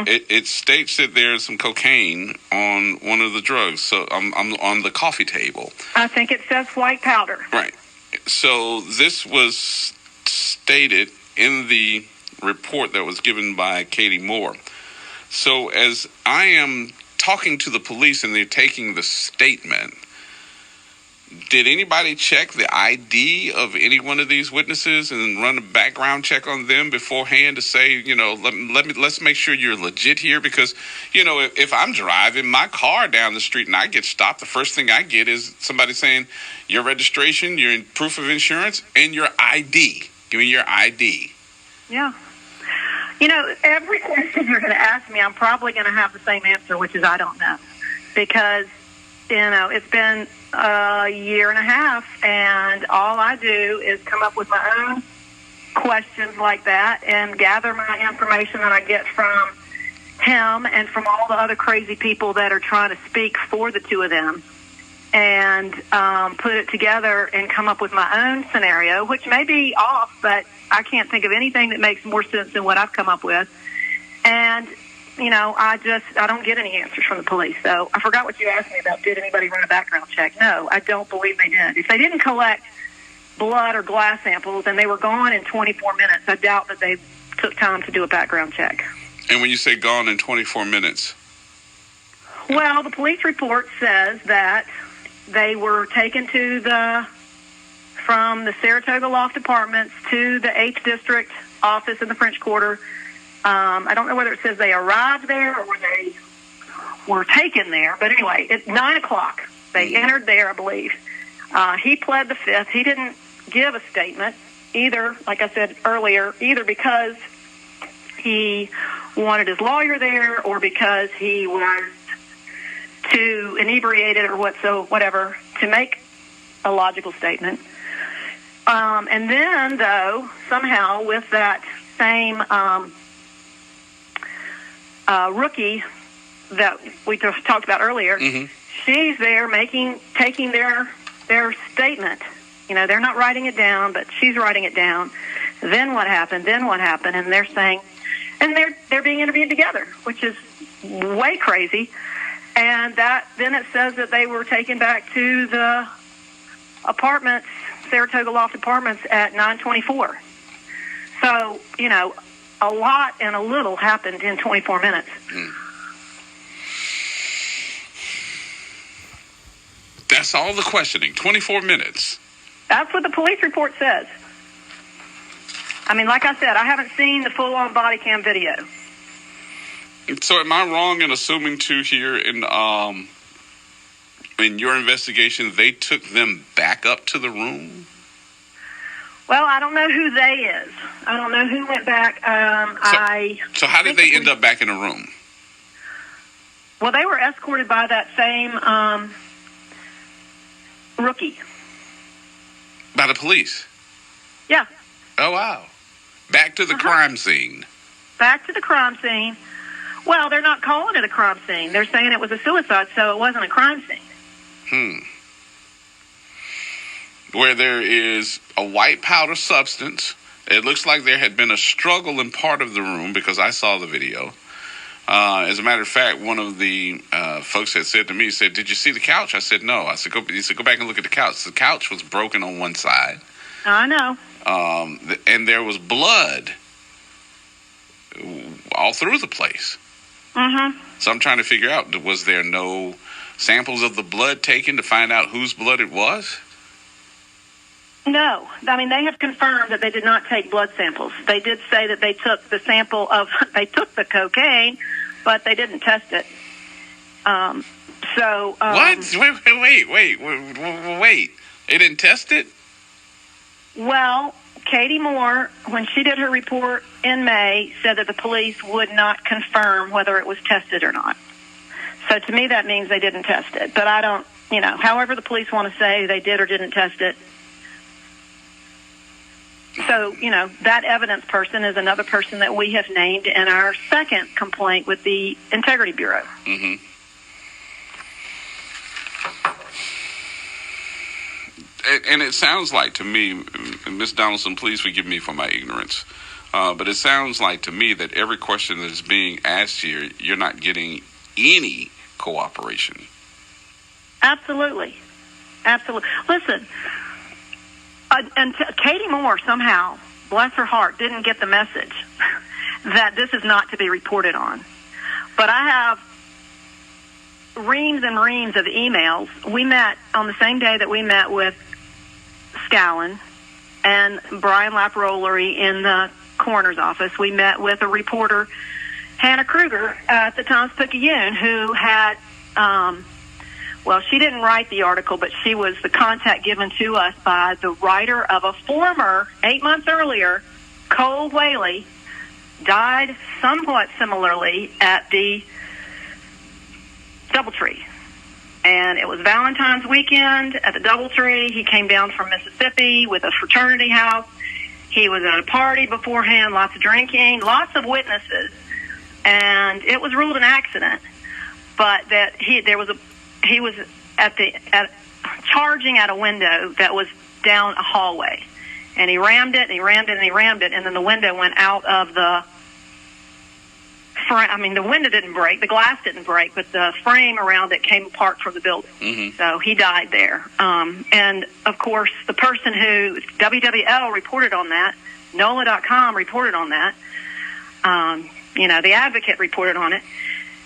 [SPEAKER 1] It states that there's some cocaine on one of the drugs. So I'm on the coffee table.
[SPEAKER 12] I think it says white powder.
[SPEAKER 1] Right. So this was stated in the report that was given by Katie Moore. So as I am talking to the police and they're taking the statement, did anybody check the ID of any one of these witnesses and run a background check on them beforehand to say, you know, let's make sure you're legit here? Because, you know, if I'm driving my car down the street and I get stopped, the first thing I get is somebody saying your registration, your proof of insurance, and your ID. Give me your ID.
[SPEAKER 12] Yeah. You know, every question you're going to ask me, I'm probably going to have the same answer, which is I don't know. Because, you know, it's been a year and a half, and all I do is come up with my own questions like that and gather my information that I get from him and from all the other crazy people that are trying to speak for the two of them, and put it together and come up with my own scenario, which may be off, but I can't think of anything that makes more sense than what I've come up with. And you know, I don't get any answers from the police. So I forgot what you asked me about. Did anybody run a background check? No, I don't believe they did. If they didn't collect blood or glass samples and they were gone in 24 minutes, I doubt that they took time to do a background check.
[SPEAKER 1] And when you say gone in 24 minutes?
[SPEAKER 12] Well, the police report says that they were taken from the Saratoga Loft Apartments to the 8th District office in the French Quarter. I don't know whether it says they arrived there or they were taken there. But anyway, it's 9 o'clock. They entered there, I believe. He pled the fifth. He didn't give a statement either, like I said earlier, either because he wanted his lawyer there or because he was too inebriated or whatever to make a logical statement. And then, though, somehow with that same rookie that we talked about earlier, she's there taking their statement. You know, they're not writing it down, but she's writing it down. Then what happened? And they're saying, and they're being interviewed together, which is way crazy. And then it says that they were taken back to the apartments, Saratoga Loft Apartments, at 9:24. So, you know, a lot and a little happened in 24 minutes.
[SPEAKER 1] That's all the questioning. 24 minutes.
[SPEAKER 12] That's what the police report says. I mean, like I said, I haven't seen the full-on body cam video.
[SPEAKER 1] So am I wrong in assuming, too, here in your investigation, they took them back up to the room?
[SPEAKER 12] Well, I don't know who they is. I don't know who went back.
[SPEAKER 1] So how did they end up back in the room?
[SPEAKER 12] Well, they were escorted by that same rookie.
[SPEAKER 1] By the police?
[SPEAKER 12] Yeah.
[SPEAKER 1] Oh, wow. Back to the crime scene.
[SPEAKER 12] Back to the crime scene. Well, they're not calling it a crime scene. They're saying it was a suicide, so it wasn't a crime scene.
[SPEAKER 1] Where there is a white powder substance. It looks like there had been a struggle in part of the room because I saw the video. As a matter of fact, one of the folks had said to me, said, "Did you see the couch?" I said, "No." I said, he said, "Go back and look at the couch." The couch was broken on one side.
[SPEAKER 12] I know.
[SPEAKER 1] And there was blood all through the place. So I'm trying to figure out, was there no samples of the blood taken to find out whose blood it was?
[SPEAKER 12] No. I mean, they have confirmed that they did not take blood samples. They did say that they took the sample of, they took the cocaine, but they didn't test it. What? Wait. They didn't test it? Well, Katie Moore, when she did her report in May, said that the police would not confirm whether it was tested or not. So to me, that means they didn't test it. But I don't, however the police want to say they did or didn't test it. So, that evidence person is another person that we have named in our second complaint with the Integrity Bureau.
[SPEAKER 1] And it sounds like to me, Ms. Donaldson, please forgive me for my ignorance, but it sounds like to me that every question that is being asked here, you're not getting any cooperation.
[SPEAKER 12] Absolutely. Listen, Katie Moore somehow, bless her heart, didn't get the message that this is not to be reported on. But I have reams and reams of emails. We met on the same day that we met with Scallon and Brian Laparollery in the coroner's office. We met with a reporter, Hannah Kruger, at the Times-Picayune, who had, she didn't write the article, but she was the contact given to us by the writer of a former, 8 months earlier, Cole Whaley, died somewhat similarly at the Doubletree. And it was Valentine's weekend at the Doubletree. He came down from Mississippi with a fraternity house. He was at a party beforehand, lots of drinking, lots of witnesses. And it was ruled an accident. But that he was charging at a window that was down a hallway. And he rammed it, and he rammed it, and he rammed it, and then the window went out of the front. I mean, the window didn't break, the glass didn't break, but the frame around it came apart from the building. So he died there. And, of course, the person who, WWL reported on that, NOLA.com reported on that, the Advocate reported on it,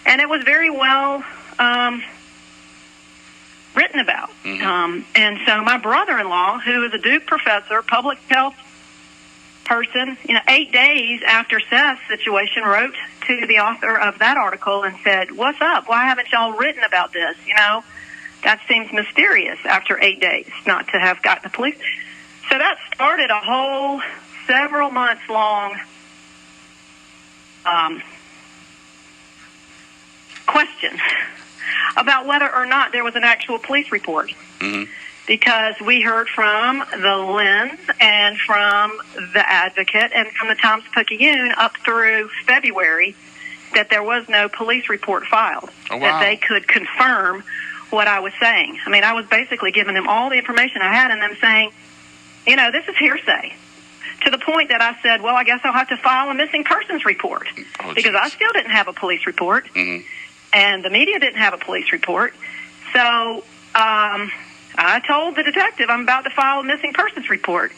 [SPEAKER 12] and it was very well written about. And so my brother-in-law, who is a Duke professor, public health person, 8 days after Seth's situation, wrote to the author of that article and said, "What's up? Why haven't y'all written about this? That seems mysterious after 8 days not to have gotten the police." So that started a whole several months long question about whether or not there was an actual police report. Because we heard from the Lens and from the Advocate and from the Times-Picayune up through February that there was no police report filed, that they could confirm what I was saying. I mean, I was basically giving them all the information I had and them saying, this is hearsay. To the point that I said, well, I guess I'll have to file a missing persons report because I still didn't have a police report and the media didn't have a police report. So I told the detective I'm about to file a missing persons report.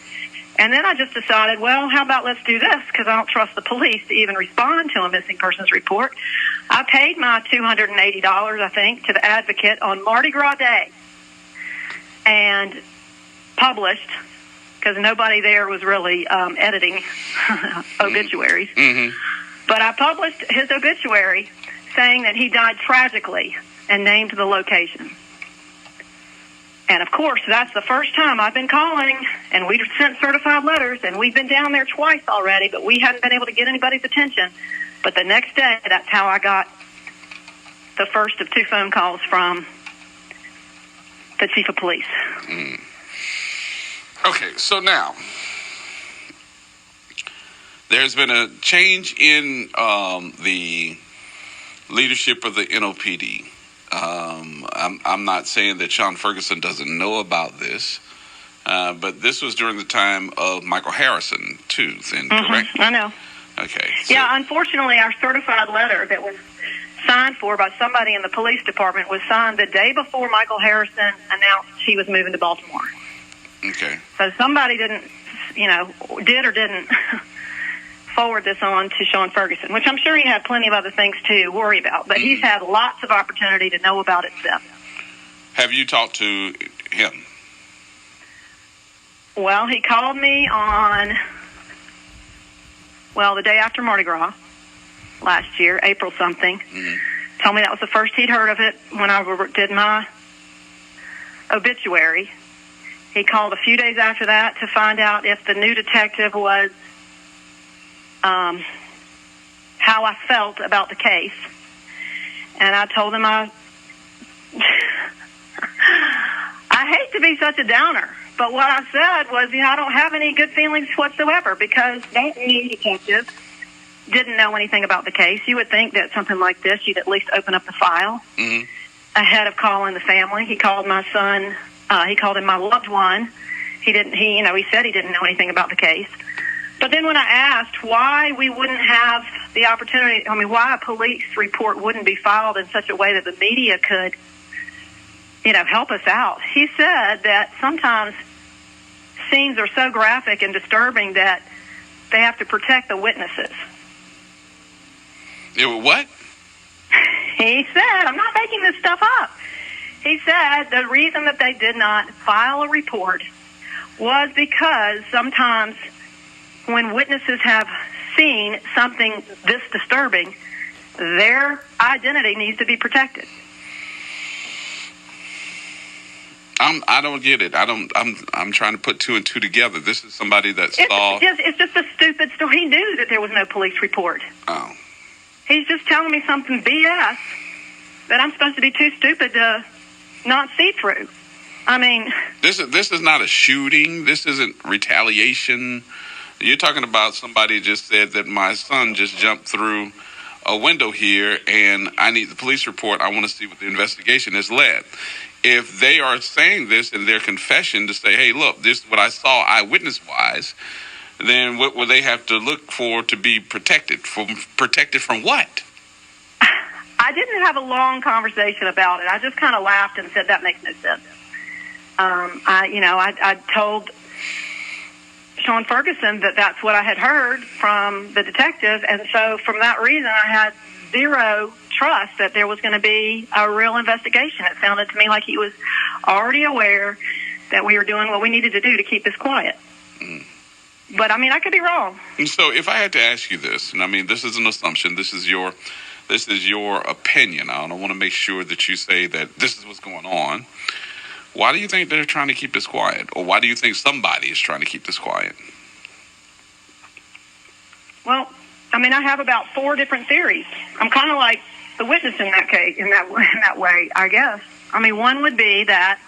[SPEAKER 12] And then I just decided, well, how about let's do this, because I don't trust the police to even respond to a missing persons report. I paid my $280, I think, to the Advocate on Mardi Gras Day and published, because nobody there was really editing obituaries.
[SPEAKER 1] Mm-hmm.
[SPEAKER 12] But I published his obituary saying that he died tragically and named the location. And, of course, that's the first time I've been calling, and we've sent certified letters, and we've been down there twice already, but we hadn't been able to get anybody's attention. But the next day, that's how I got the first of 2 phone calls from the chief of police.
[SPEAKER 1] Mm. Okay, so now, there's been a change in the leadership of the NOPD. I'm not saying that Sean Ferguson doesn't know about this, but this was during the time of Michael Harrison, too, then, correct?
[SPEAKER 12] I know.
[SPEAKER 1] Okay. So,
[SPEAKER 12] yeah, unfortunately, our certified letter that was signed for by somebody in the police department was signed the day before Michael Harrison announced he was moving to Baltimore.
[SPEAKER 1] Okay.
[SPEAKER 12] So somebody did or didn't forward this on to Sean Ferguson, which I'm sure he had plenty of other things to worry about, but he's had lots of opportunity to know about it since.
[SPEAKER 1] Have you talked to him?
[SPEAKER 12] Well, he called me on, the day after Mardi Gras last year, April something.
[SPEAKER 1] Mm-hmm.
[SPEAKER 12] Told me that was the first he'd heard of it when I did my obituary. He called a few days after that to find out if the new detective was how I felt about the case. And I told him I hate to be such a downer, but what I said was, I don't have any good feelings whatsoever, because that new detective didn't know anything about the case. You would think that something like this, you'd at least open up the file ahead of calling the family. He called my son. He called him my loved one. He said he didn't know anything about the case. But then when I asked why we wouldn't have the opportunity, why a police report wouldn't be filed in such a way that the media could, help us out, he said that sometimes scenes are so graphic and disturbing that they have to protect the witnesses.
[SPEAKER 1] What?
[SPEAKER 12] He said, I'm not making this stuff up. He said the reason that they did not file a report was because sometimes when witnesses have seen something this disturbing, their identity needs to be protected.
[SPEAKER 1] I don't get it. I'm trying to put 2 and 2 together. This is somebody that saw.
[SPEAKER 12] It's just a stupid story. He knew that there was no police report.
[SPEAKER 1] Oh.
[SPEAKER 12] He's just telling me something BS that I'm supposed to be too stupid to not see through.
[SPEAKER 1] This is not a shooting. This isn't retaliation. You're talking about somebody just said that my son just jumped through a window here, and I need the police report. I want to see what the investigation has led. If they are saying this in their confession to say, hey, look, this is what I saw eyewitness-wise, then what will they have to look for to be protected? Protected from what?
[SPEAKER 12] I didn't have a long conversation about it. I just kind of laughed and said that makes no sense. I told Sean Ferguson that that's what I had heard from the detective, and so from that reason I had zero trust that there was going to be a real investigation. It sounded to me like he was already aware that we were doing what we needed to do to keep this quiet. But, I could be wrong.
[SPEAKER 1] And so if I had to ask you this, and this is an assumption, this is your opinion. I don't want to make sure that you say that this is what's going on. Why do you think they're trying to keep this quiet? Or why do you think somebody is trying to keep this quiet?
[SPEAKER 12] Well, I have about 4 different theories. I'm kind of like the witness in that case, in that way, I guess. One would be that,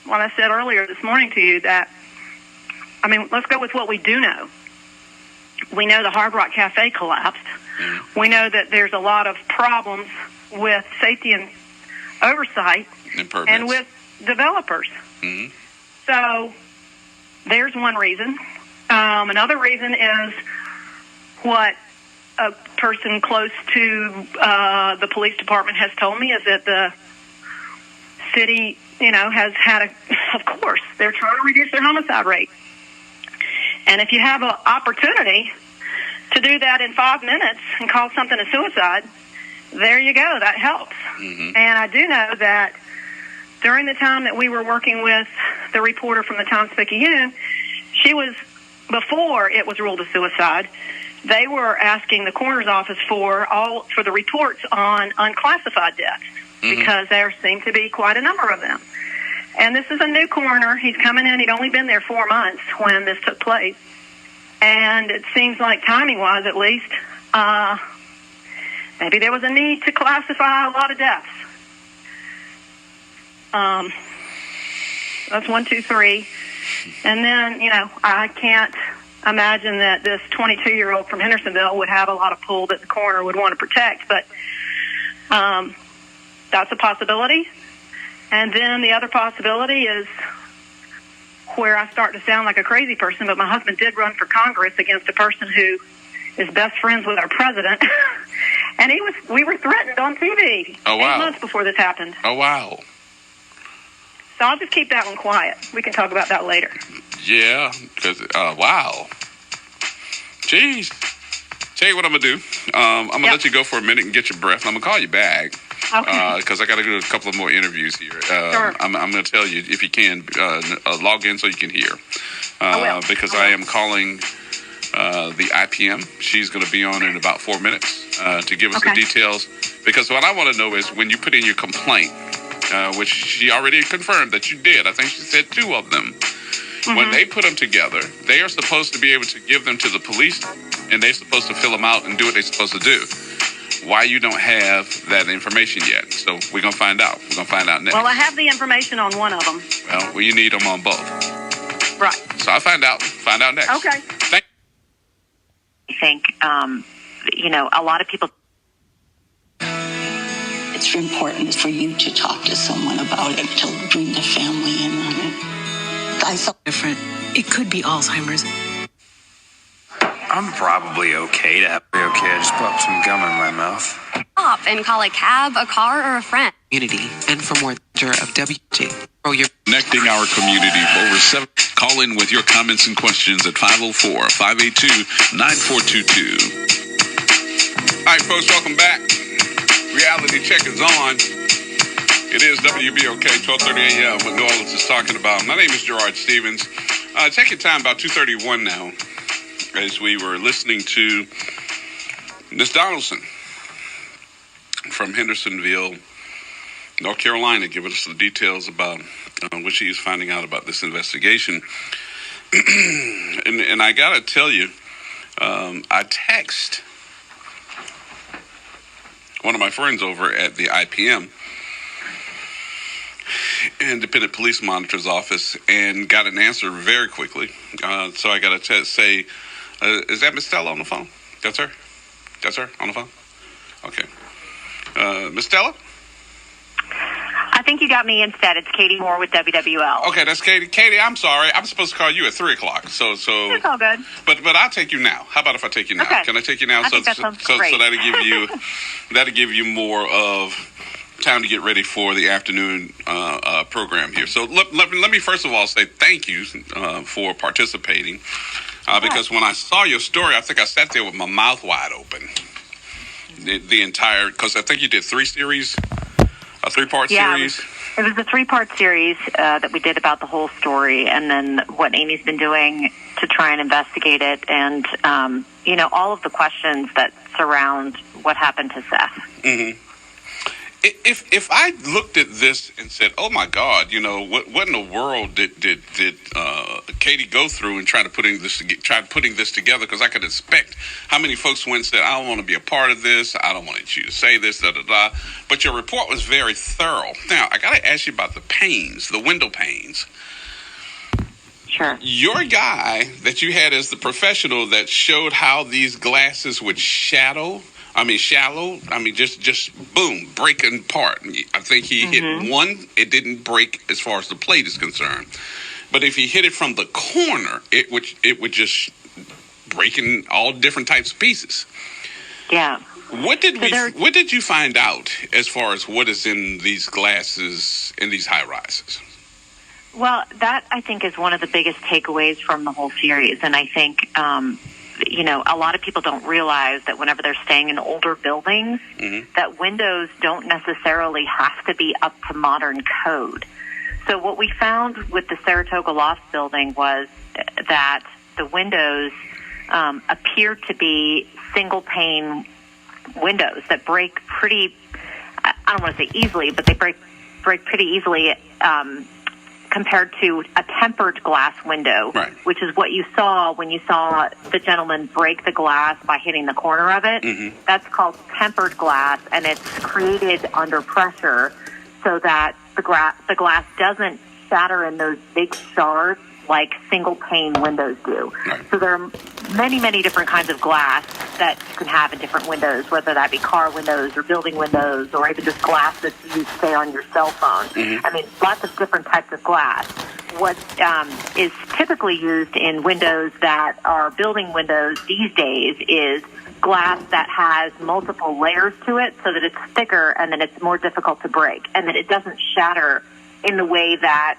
[SPEAKER 12] what I said earlier this morning to you, that, let's go with what we do know. We know the Hard Rock Cafe collapsed. We know that there's a lot of problems with safety and oversight and with developers.
[SPEAKER 1] Mm-hmm.
[SPEAKER 12] So there's one reason. Another reason is what a person close to the police department has told me, is that the city, has had of course, they're trying to reduce their homicide rate. And if you have an opportunity to do that in 5 minutes and call something a suicide, there you go. That helps.
[SPEAKER 1] Mm-hmm.
[SPEAKER 12] And I do know that during the time that we were working with the reporter from the Times-Picayune, she was, before it was ruled a suicide, they were asking the coroner's office for the reports on unclassified deaths because there seemed to be quite a number of them. And this is a new coroner. He's coming in. He'd only been there 4 months when this took place. And it seems like timing-wise, at least, maybe there was a need to classify a lot of deaths. That's 1, 2, 3. And then, I can't imagine that this 22-year-old from Hendersonville would have a lot of pull that the coroner would want to protect. But that's a possibility. And then the other possibility is where I start to sound like a crazy person, but my husband did run for Congress against a person who is best friends with our president. And we were threatened on TV 8 months before this happened.
[SPEAKER 1] Oh, wow.
[SPEAKER 12] So I'll just keep that one quiet. We can talk about that later.
[SPEAKER 1] Yeah, because, wow. Jeez. Tell you what I'm going to do. I'm going to let you go for a minute and get your breath. I'm going to call you back.
[SPEAKER 12] Okay.
[SPEAKER 1] Because I got to do a couple of more interviews here.
[SPEAKER 12] Sure.
[SPEAKER 1] I'm going to tell you, if you can, log in so you can hear.
[SPEAKER 12] I will.
[SPEAKER 1] Because I am calling the IPM. She's going to be on in about 4 minutes to give us the details. Because what I want to know is when you put in your complaint, which she already confirmed that you did. I think she said 2 of them. When they put them together, they are supposed to be able to give them to the police, and they're supposed to fill them out and do what they're supposed to do. Why you don't have that information yet? So we're going to find out. We're going to find out next.
[SPEAKER 12] Well, I have the information on one of them.
[SPEAKER 1] Well, you need them on both.
[SPEAKER 12] Right.
[SPEAKER 1] So I'll find out. Find out next.
[SPEAKER 12] Okay.
[SPEAKER 18] I think, a lot of people.
[SPEAKER 19] It's important for you to talk to someone about it, to bring the family in on it. I felt
[SPEAKER 20] different. It could be Alzheimer's.
[SPEAKER 21] I'm probably okay to have I just popped some gum in my mouth.
[SPEAKER 4] Stop and call a cab, a car, or a friend.
[SPEAKER 17] Community, and for more of WG.
[SPEAKER 1] Connecting our community for over 7. Call in with your comments and questions at 504-582-9422. All right, folks, welcome back. Reality check is on. It is WBOK, 12:30 a.m. What New Orleans is talking about. My name is Gerard Stevens. Taking time about 2:31 now, as we were listening to Ms. Donaldson from Hendersonville, North Carolina, giving us the details about what she is finding out about this investigation. and I got to tell you, I text one of my friends over at the IPM, Independent Police Monitor's office, and got an answer very quickly. So I got to say, is that Miss Stella on the phone? That's her? That's her on the phone? Okay. Miss Stella?
[SPEAKER 18] I think you got me instead. It's Katie Moore with WWL.
[SPEAKER 1] Okay, that's Katie. Katie, I'm sorry. I'm supposed to call you at 3 o'clock. So
[SPEAKER 18] it's all good.
[SPEAKER 1] But I'll take you now. How about if I take you now?
[SPEAKER 18] Okay.
[SPEAKER 1] Can I take you now?
[SPEAKER 18] I think that sounds great.
[SPEAKER 1] So that'll give you more of time to get ready for the afternoon program here. So let me first of all say thank you for participating. Because when I saw your story, I think I sat there with my mouth wide open. The entire, because I think you did 3 series, a 3-part series.
[SPEAKER 18] It was a 3-part series that we did about the whole story, and then what Amy's been doing to try and investigate it, and all of the questions that surround what happened to Seth.
[SPEAKER 1] Mm-hmm. If I looked at this and said, "Oh my God, what in the world did Katie go through and try putting this together?" Because I could expect how many folks went and said, "I don't want to be a part of this. I don't want you to say this, da da da." But your report was very thorough. Now I got to ask you about the panes, the window panes.
[SPEAKER 18] Sure.
[SPEAKER 1] Your guy that you had as the professional that showed how these glasses would shallow. Just boom, breaking apart. I think he hit one. It didn't break as far as the plate is concerned. But if he hit it from the corner, it would just break in all different types of pieces.
[SPEAKER 18] Yeah.
[SPEAKER 1] What did you find out as far as what is in these glasses in these high rises?
[SPEAKER 18] Well, that I think is one of the biggest takeaways from the whole series, and I think a lot of people don't realize that whenever they're staying in older buildings, that windows don't necessarily have to be up to modern code. So what we found with the Saratoga Loft building was that the windows appear to be single-pane windows that break pretty, I don't want to say easily, but they break pretty easily compared to a tempered glass window, which is what you saw when you saw the gentleman break the glass by hitting the corner of it. That's called tempered glass, and it's created under pressure so that the glass doesn't shatter in those big shards like single-pane windows do. So there are many, many different kinds of glass that you can have in different windows, whether that be car windows or building windows or even just glass that's used, say, on your cell phone. I mean, lots of different types of glass. What is typically used in windows that are building windows these days is glass that has multiple layers to it so that it's thicker and then it's more difficult to break and that it doesn't shatter in the way that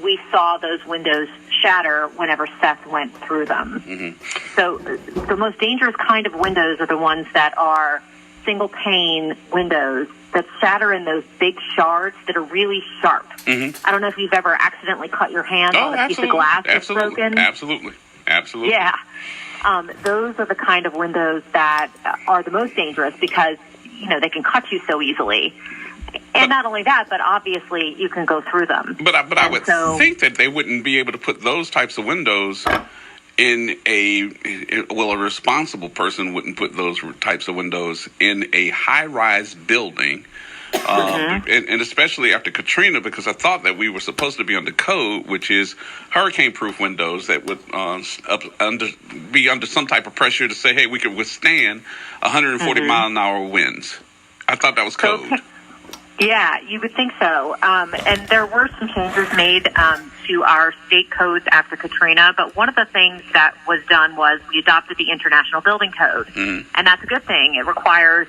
[SPEAKER 18] we saw those windows shatter whenever Seth went through them. So the most dangerous kind of windows are the ones that are single pane windows that shatter in those big shards that are really sharp. I don't know if you've ever accidentally cut your hand on a piece of glass that's broken.
[SPEAKER 1] Absolutely.
[SPEAKER 18] Yeah. Those are the kind of windows that are the most dangerous because, they can cut you so easily. And not only that, but obviously you can go through them.
[SPEAKER 1] But I would think that they wouldn't be able to put those types of windows in a responsible person wouldn't put those types of windows in a high-rise building, and especially after Katrina, because I thought that we were supposed to be under code, which is hurricane-proof windows that would be under some type of pressure to say, hey, we can withstand 140 mile-an-hour winds. I thought that was code.
[SPEAKER 18] Yeah, you would think so. And there were some changes made to our state codes after Katrina, but one of the things that was done was we adopted the International Building Code, and that's a good thing. It requires,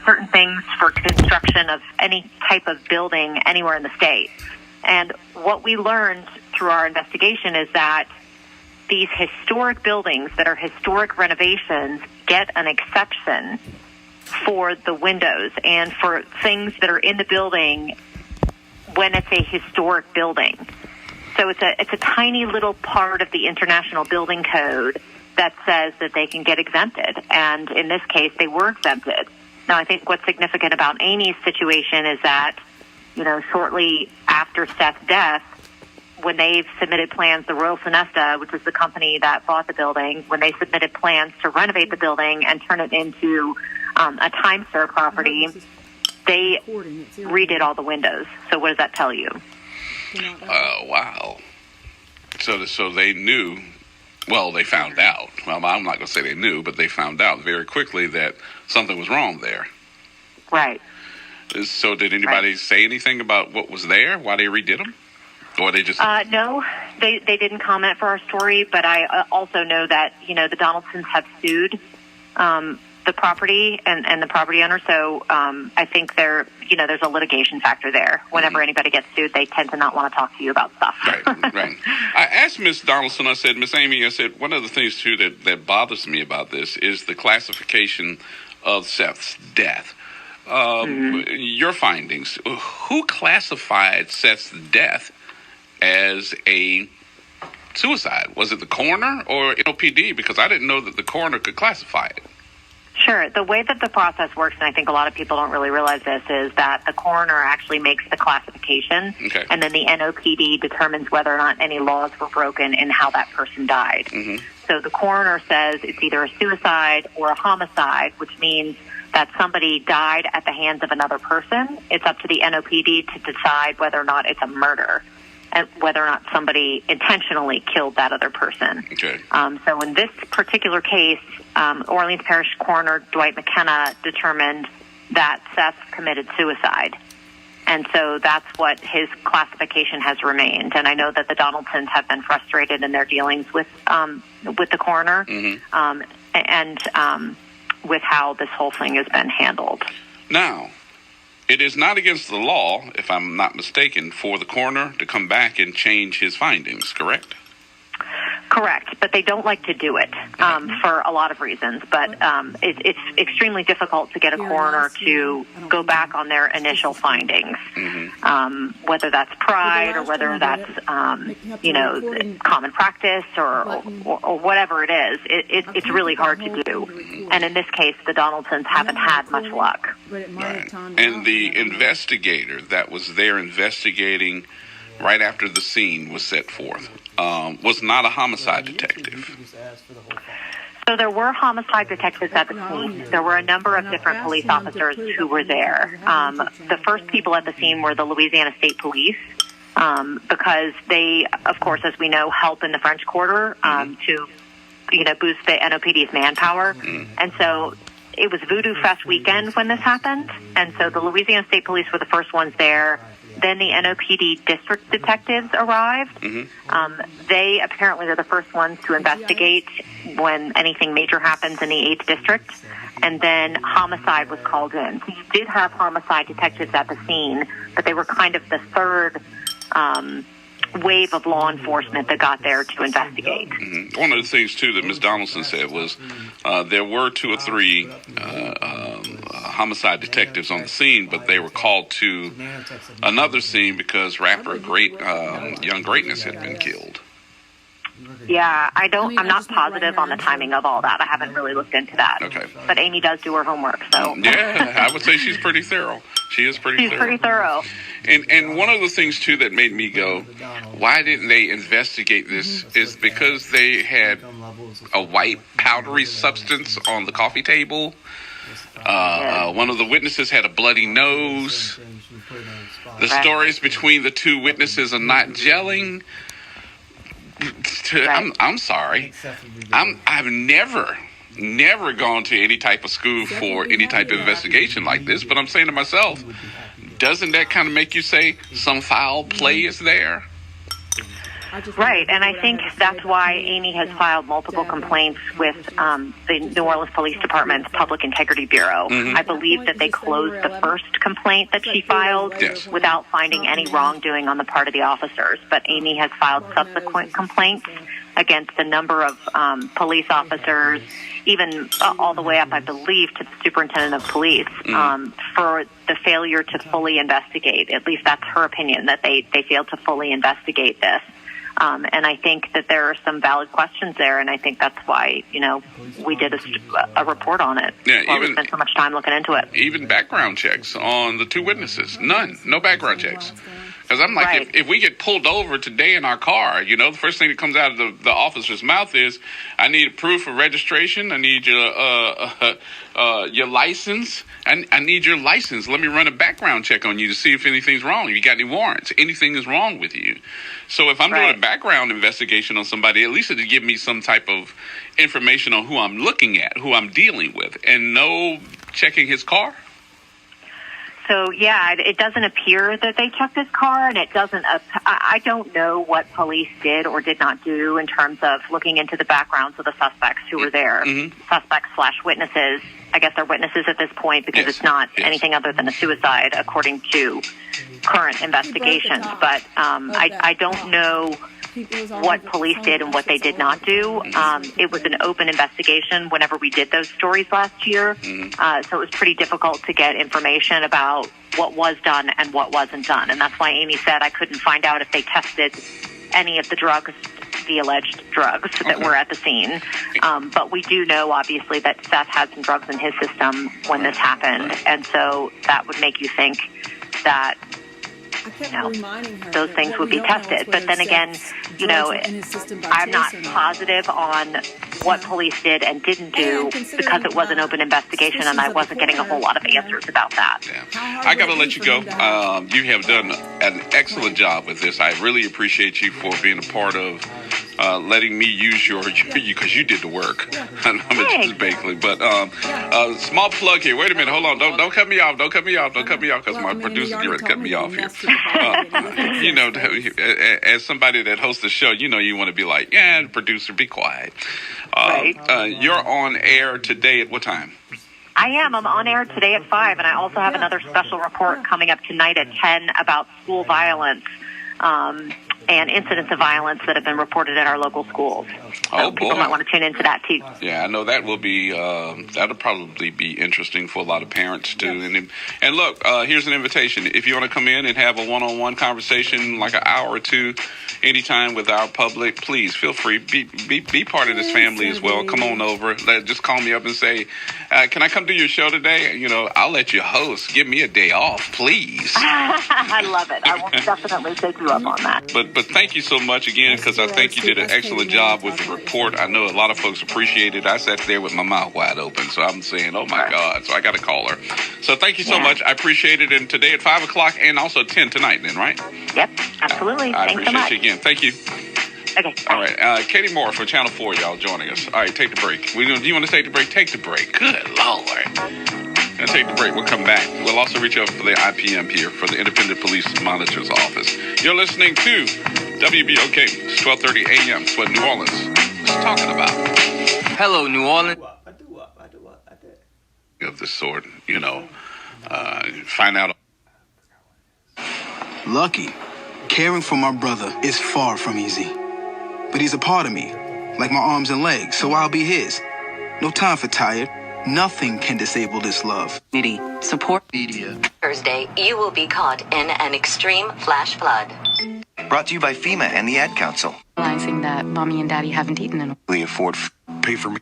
[SPEAKER 18] certain things for construction of any type of building anywhere in the state. And what we learned through our investigation is that these historic buildings that are historic renovations get an exception for the windows and for things that are in the building when it's a historic building. So it's a tiny little part of the International Building Code that says that they can get exempted. And in this case, they were exempted. Now, I think what's significant about Amy's situation is that, shortly after Seth's death, when they submitted plans, the Royal Sonesta, which is the company that bought the building, when they submitted plans to renovate the building and turn it into a timeshare property, they redid all the windows. So what does that tell you?
[SPEAKER 1] Wow. So they knew, well, they found out. Well, I'm not going to say they knew, but they found out very quickly that something was wrong there.
[SPEAKER 18] Right.
[SPEAKER 1] So did anybody say anything about what was there, why they redid them? Or they just...
[SPEAKER 18] No, they didn't comment for our story, but I also know that, the Donaldsons have sued the property and the property owner. So I think there's a litigation factor there. Whenever anybody gets sued, they tend to not want to talk to you about stuff.
[SPEAKER 1] Right. I asked Miss Donaldson, I said, Miss Amy, I said, one of the things, too, that bothers me about this is the classification of Seth's death. Your findings. Who classified Seth's death as a suicide? Was it the coroner or NOPD? Because I didn't know that the coroner could classify it.
[SPEAKER 18] Sure. The way that the process works, and I think a lot of people don't really realize this, is that the coroner actually makes the classification, and then the NOPD determines whether or not any laws were broken in how that person died. So the coroner says it's either a suicide or a homicide, which means that somebody died at the hands of another person. It's up to the NOPD to decide whether or not it's a murder and whether or not somebody intentionally killed that other person. So in this particular case, Orleans Parish Coroner Dwight McKenna determined that Seth committed suicide. And so that's what his classification has remained. And I know that the Donaldsons have been frustrated in their dealings with the coroner and with how this whole thing has been handled.
[SPEAKER 1] Now, it is not against the law, if I'm not mistaken, for the coroner to come back and change his findings, correct?
[SPEAKER 18] Correct, but they don't like to do it for a lot of reasons. But it's extremely difficult to get a coroner to go back on their initial findings, whether that's pride or whether that's common practice or whatever it is. It's really hard to do. And in this case, the Donaldsons haven't had much luck.
[SPEAKER 1] Right. And the investigator that was there investigating right after the scene was set forth was not a homicide detective.
[SPEAKER 18] So there were homicide detectives at the scene. There were a number of different police officers who were there. The first people at the scene were the Louisiana State Police, because they, of course, as we know, help in the French Quarter to, boost the NOPD's manpower. And so it was Voodoo Fest weekend when this happened. And so the Louisiana State Police were the first ones there. Then the NOPD district detectives arrived. They apparently are the first ones to investigate when anything major happens in the 8th district. And then homicide was called in. So you did have homicide detectives at the scene, but they were kind of the third wave of law enforcement that got there to investigate.
[SPEAKER 1] One of the things, too, that Ms. Donaldson said was there were 2 or 3 homicide detectives on the scene, but they were called to another scene because rapper Young Greatness had been killed.
[SPEAKER 18] Yeah, I'm not positive on the timing of all that. I haven't really looked into that.
[SPEAKER 1] Okay.
[SPEAKER 18] But Amy does do her homework, so.
[SPEAKER 1] Yeah, I would say she's pretty thorough. She's pretty thorough. And one of the things, too, that made me go, why didn't they investigate this, is because they had a white powdery substance on the coffee table. One of the witnesses had a bloody nose. The stories between the 2 witnesses are not gelling. I'm sorry. I've never gone to any type of school for any type of investigation like this, but I'm saying to myself, doesn't that kind of make you say some foul play is there?
[SPEAKER 18] Right, and I think that's why Amy has filed multiple complaints with the New Orleans Police Department's Public Integrity Bureau. I believe that they closed the first complaint that she filed without finding any wrongdoing on the part of the officers, but Amy has filed subsequent complaints against a number of police officers, even all the way up, I believe, to the superintendent of police, for the failure to fully investigate. At least that's her opinion, that they failed to fully investigate this. And I think that there are some valid questions there, and I think that's why, we did a report on it.
[SPEAKER 1] Yeah,
[SPEAKER 18] we spent so much time looking into it.
[SPEAKER 1] Even background checks on the 2 witnesses. None. No background checks. Because I'm like, if we get pulled over today in our car, the first thing that comes out of the officer's mouth is, I need proof of registration. I need your license. I need your license. Let me run a background check on you to see if anything's wrong. If you got any warrants, anything is wrong with you. So if I'm doing a background investigation on somebody, at least it'll give me some type of information on who I'm looking at, who I'm dealing with, and no checking his car.
[SPEAKER 18] So, yeah, it doesn't appear that they checked his car, and it doesn't. I don't know what police did or did not do in terms of looking into the backgrounds of the suspects who were there. Suspects/witnesses. I guess they're witnesses at this point because it's not anything other than a suicide, according to current investigations. But I don't know what police did and what they did not do. It was an open investigation whenever we did those stories last year. So it was pretty difficult to get information about what was done and what wasn't done. And that's why Amy said I couldn't find out if they tested any of the drugs, the alleged drugs that were at the scene. But we do know, obviously, that Seth had some drugs in his system when this happened. And so that would make you think that those things would be tested. But then again, I'm not positive on what police did and didn't do because it was an open investigation and I wasn't getting a whole lot of answers about that.
[SPEAKER 1] I got to let you go. You have done an excellent job with this. I really appreciate you for being a part of letting me use because you did the work. Basically. But small plug here. Wait a minute. Hold on. Don't cut me off. Don't cut me off because my producer's going to cut me off here. As somebody that hosts the show, you want to be like, producer, be quiet. You're on air today at what time?
[SPEAKER 18] I am. I'm on air today at 5, and I also have another special report coming up tonight at 10 about school violence. and incidents of violence that have been reported in our local schools.
[SPEAKER 1] Oh,
[SPEAKER 18] People
[SPEAKER 1] boy.
[SPEAKER 18] might want to tune into that too.
[SPEAKER 1] Yeah, I know that will be that'll probably be interesting for a lot of parents too. And look, here's an invitation. If you want to come in and have a one-on-one conversation, like an hour or two, anytime with our public, please feel free. Be part of this family as well. Come on over. Just call me up and say, "Can I come to your show today?" You know, I'll let you host. Give me a day off, please.
[SPEAKER 18] I love it. I will definitely take you up on that.
[SPEAKER 1] But thank you so much again, because I think you did an excellent job with the report. I know a lot of folks appreciate it. I sat there with my mouth wide open, so I'm saying, oh my God. So I got to call her. So thank you so much. I appreciate it. And today at 5 o'clock and also 10 tonight then, right?
[SPEAKER 18] Yep, absolutely.
[SPEAKER 1] I
[SPEAKER 18] Thanks
[SPEAKER 1] appreciate
[SPEAKER 18] so much.
[SPEAKER 1] you again. Thank you.
[SPEAKER 18] Okay.
[SPEAKER 1] All right. Katie Moore from Channel 4, y'all joining us. All right, take the break. Do you want to take the break? Take the break. Good Lord. Let's take the break. We'll come back. We'll also reach out for the IPM here for the Independent Police Monitor's Office. You're listening to WBOK. It's 12:30 a.m. It's what New Orleans is talking about.
[SPEAKER 2] Hello, New Orleans.
[SPEAKER 1] Of this sort, you know, find out.
[SPEAKER 22] Lucky, caring for my brother is far from easy. But he's a part of me, like my arms and legs, so I'll be his. No time for tired. Nothing can disable this love.
[SPEAKER 16] Support
[SPEAKER 22] media.
[SPEAKER 16] Thursday, you will be caught in an extreme flash flood.
[SPEAKER 23] Brought to you by FEMA and the Ad Council.
[SPEAKER 24] Realizing that mommy and daddy haven't eaten in a
[SPEAKER 23] We afford pay for me.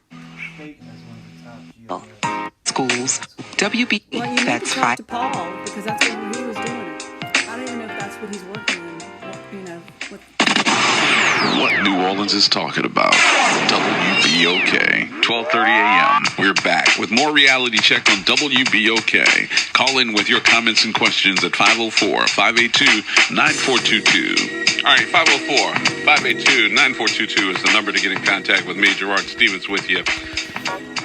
[SPEAKER 17] Schools. WB.
[SPEAKER 25] Well, you need
[SPEAKER 17] That's
[SPEAKER 25] to talk
[SPEAKER 17] 5.
[SPEAKER 25] to Paul, because that's what he was doing. I don't even know if that's what he's working in.
[SPEAKER 1] What New Orleans is talking about. WBOK, 12:30 a.m. We're back with more reality check on WBOK. Call in with your comments and questions at 504-582-9422. All right, 504-582-9422 is the number to get in contact with me, Gerard Stevens, with you.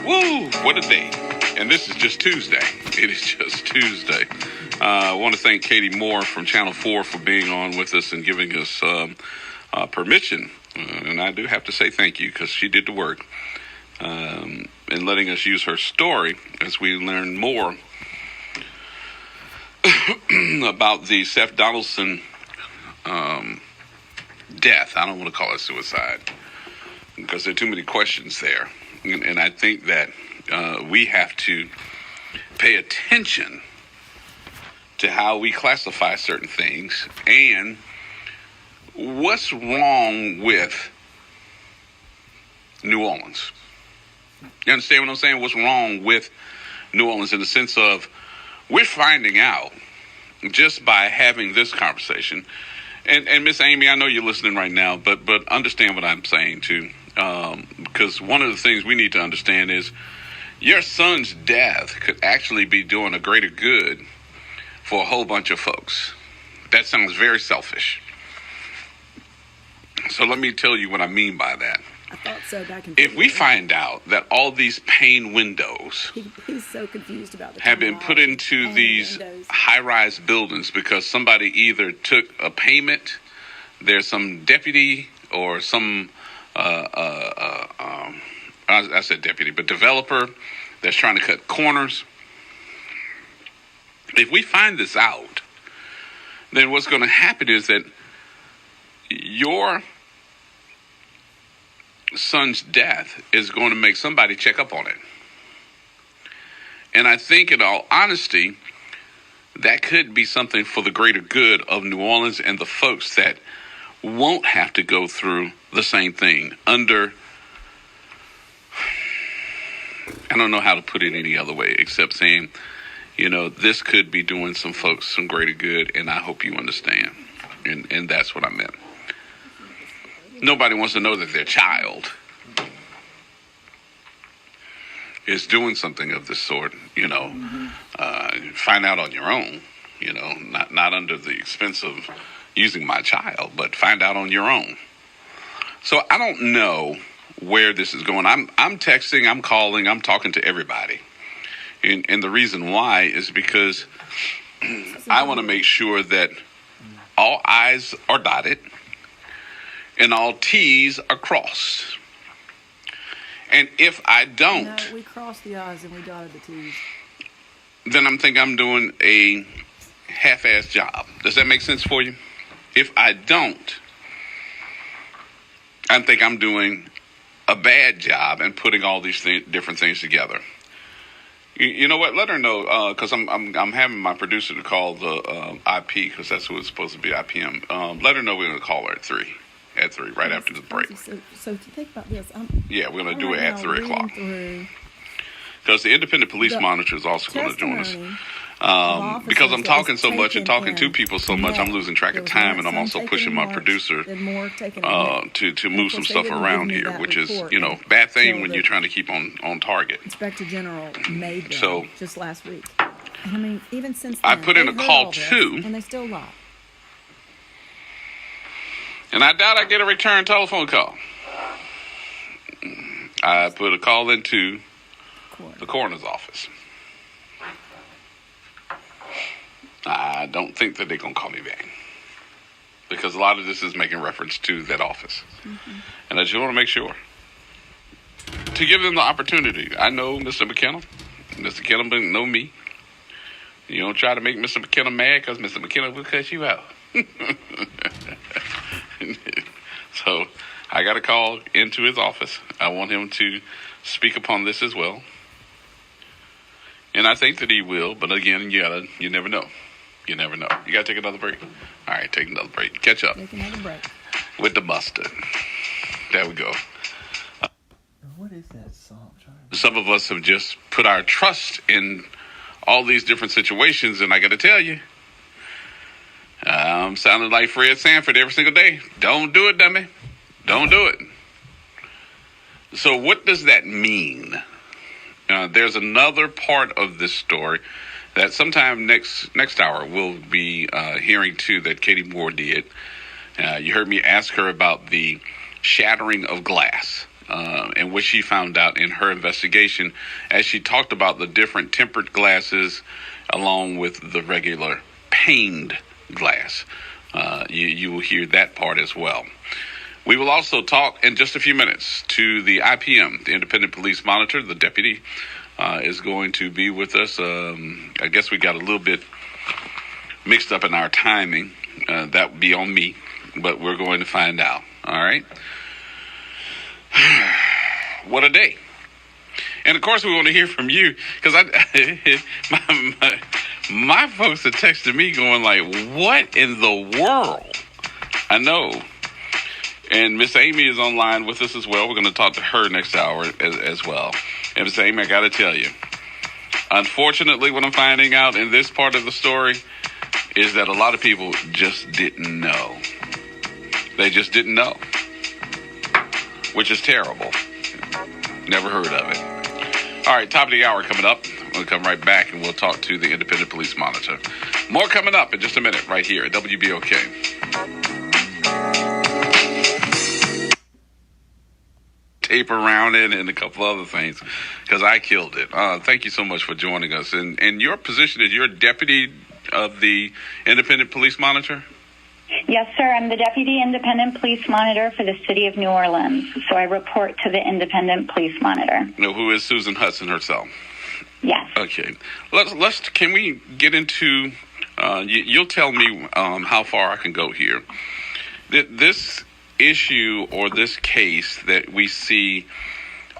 [SPEAKER 1] Woo, what a day. And this is just Tuesday. It is just Tuesday. I want to thank Katie Moore from Channel 4 for being on with us and giving us permission. And I do have to say thank you, because she did the work in letting us use her story as we learn more about the Seth Donaldson death. I don't want to call it suicide, because there are too many questions there. And I think that we have to pay attention to how we classify certain things and what's wrong with New Orleans. You understand what I'm saying? What's wrong with New Orleans, in the sense of we're finding out just by having this conversation. And Miss Amy, I know you're listening right now, but understand what I'm saying too. Because one of the things we need to understand is your son's death could actually be doing a greater good for a whole bunch of folks. That sounds very selfish. So let me tell you what I mean by that.
[SPEAKER 25] I thought so back in
[SPEAKER 1] If we find out that all these pane windows
[SPEAKER 25] he's so confused about the
[SPEAKER 1] have been put into these high-rise buildings because somebody either took a payment, there's some deputy or some I said deputy, but developer that's trying to cut corners. If we find this out, then what's going to happen is that your son's death is going to make somebody check up on it. And I think, in all honesty, that could be something for the greater good of New Orleans and the folks that won't have to go through the same thing under, I don't know how to put it any other way except saying, you know, this could be doing some folks some greater good, and I hope you understand. And that's what I meant. Nobody wants to know that their child is doing something of this sort, you know. Find out on your own, you know, not under the expense of using my child, but find out on your own. So I don't know where this is going. I'm texting, I'm calling, I'm talking to everybody. And the reason why is because I want to make sure that all I's are dotted and all T's are crossed. And if I don't,
[SPEAKER 25] no, we crossed the I's and we dotted the T's.
[SPEAKER 1] Then I'm thinking I'm doing a half-ass job. Does that make sense for you? If I don't, I think I'm doing a bad job in putting all these different things together. You know what? Let her know, because I'm having my producer to call the IP, because that's who it's supposed to be, IPM. Let her know we're going to call her at 3, right after the break.
[SPEAKER 25] So to think about this,
[SPEAKER 1] yeah, we're going to do it at 3 o'clock. Because the independent police monitor is also going to join us. Because I'm talking so much and talking to people so much, I'm losing track of time, and I'm also pushing my producer to move some stuff around here, which is, bad thing when you're trying to keep on target.
[SPEAKER 25] Inspector General made them just last week. And I mean, even since then,
[SPEAKER 1] I put in a call too,
[SPEAKER 25] and they still lie.
[SPEAKER 1] And I doubt I get a return telephone call. I put a call into the coroner's office. I don't think that they're going to call me back, because a lot of this is making reference to that office. Mm-hmm. And I just want to make sure to give them the opportunity. I know Mr. McKenna. Mr. McKenna know me. You don't try to make Mr. McKenna mad, because Mr. McKenna will cut you out. So I got a call into his office. I want him to speak upon this as well. And I think that he will, but again, you never know. You never know. You got to take another break. All right, take another break. Catch up.
[SPEAKER 25] Take another break.
[SPEAKER 1] With the mustard. There we go.
[SPEAKER 3] What is that song?
[SPEAKER 1] Some of us have just put our trust in all these different situations, and I got to tell you, I'm sounding like Fred Sanford every single day. Don't do it, dummy. Don't do it. So what does that mean? There's another part of this story that sometime next hour we'll be hearing too, that Katie Moore did. You heard me ask her about the shattering of glass and what she found out in her investigation, as she talked about the different tempered glasses along with the regular paned glass. You will hear that part as well. We will also talk in just a few minutes to the IPM, the Independent Police Monitor. The deputy is going to be with us. I guess we got a little bit mixed up in our timing. That would be on me, but we're going to find out. All right. What a day. And of course, we want to hear from you, because my folks are texting me going like, what in the world? I know. And Miss Amy is online with us as well. We're going to talk to her next hour as well. And Miss Amy, I got to tell you, unfortunately, what I'm finding out in this part of the story is that a lot of people just didn't know. They just didn't know, which is terrible. Never heard of it. All right, top of the hour coming up. We'll come right back and we'll talk to the Independent Police Monitor. More coming up in just a minute right here at WBOK. Tape around it and a couple other things, because I killed it. Thank you so much for joining us. And your position is you're deputy of the Independent Police Monitor?
[SPEAKER 7] Yes, sir. I'm the Deputy Independent Police Monitor for the City of New Orleans. So I report to the Independent Police Monitor.
[SPEAKER 1] Who is Susan Hudson herself?
[SPEAKER 7] Yes.
[SPEAKER 1] Okay. Can we get into, you'll tell me how far I can go here. This issue or this case that we see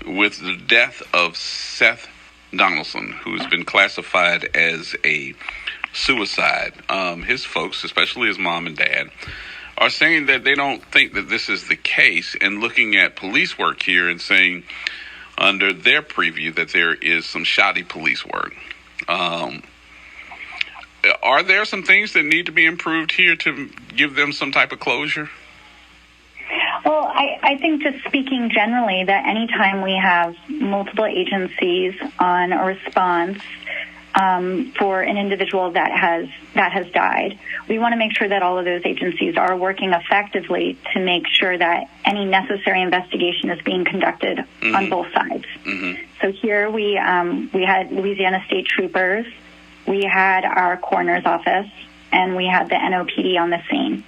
[SPEAKER 1] with the death of Seth Donaldson, who's been classified as a suicide. His folks, especially his mom and dad, are saying that they don't think that this is the case, and looking at police work here and saying under their preview that there is some shoddy police work. Are there some things that need to be improved here to give them some type of closure?
[SPEAKER 7] Well, I think just speaking generally that anytime we have multiple agencies on a response for an individual that has died, we want to make sure that all of those agencies are working effectively to make sure that any necessary investigation is being conducted on both sides. Mm-hmm. So here we had Louisiana State Troopers, we had our coroner's office, and we had the NOPD on the scene.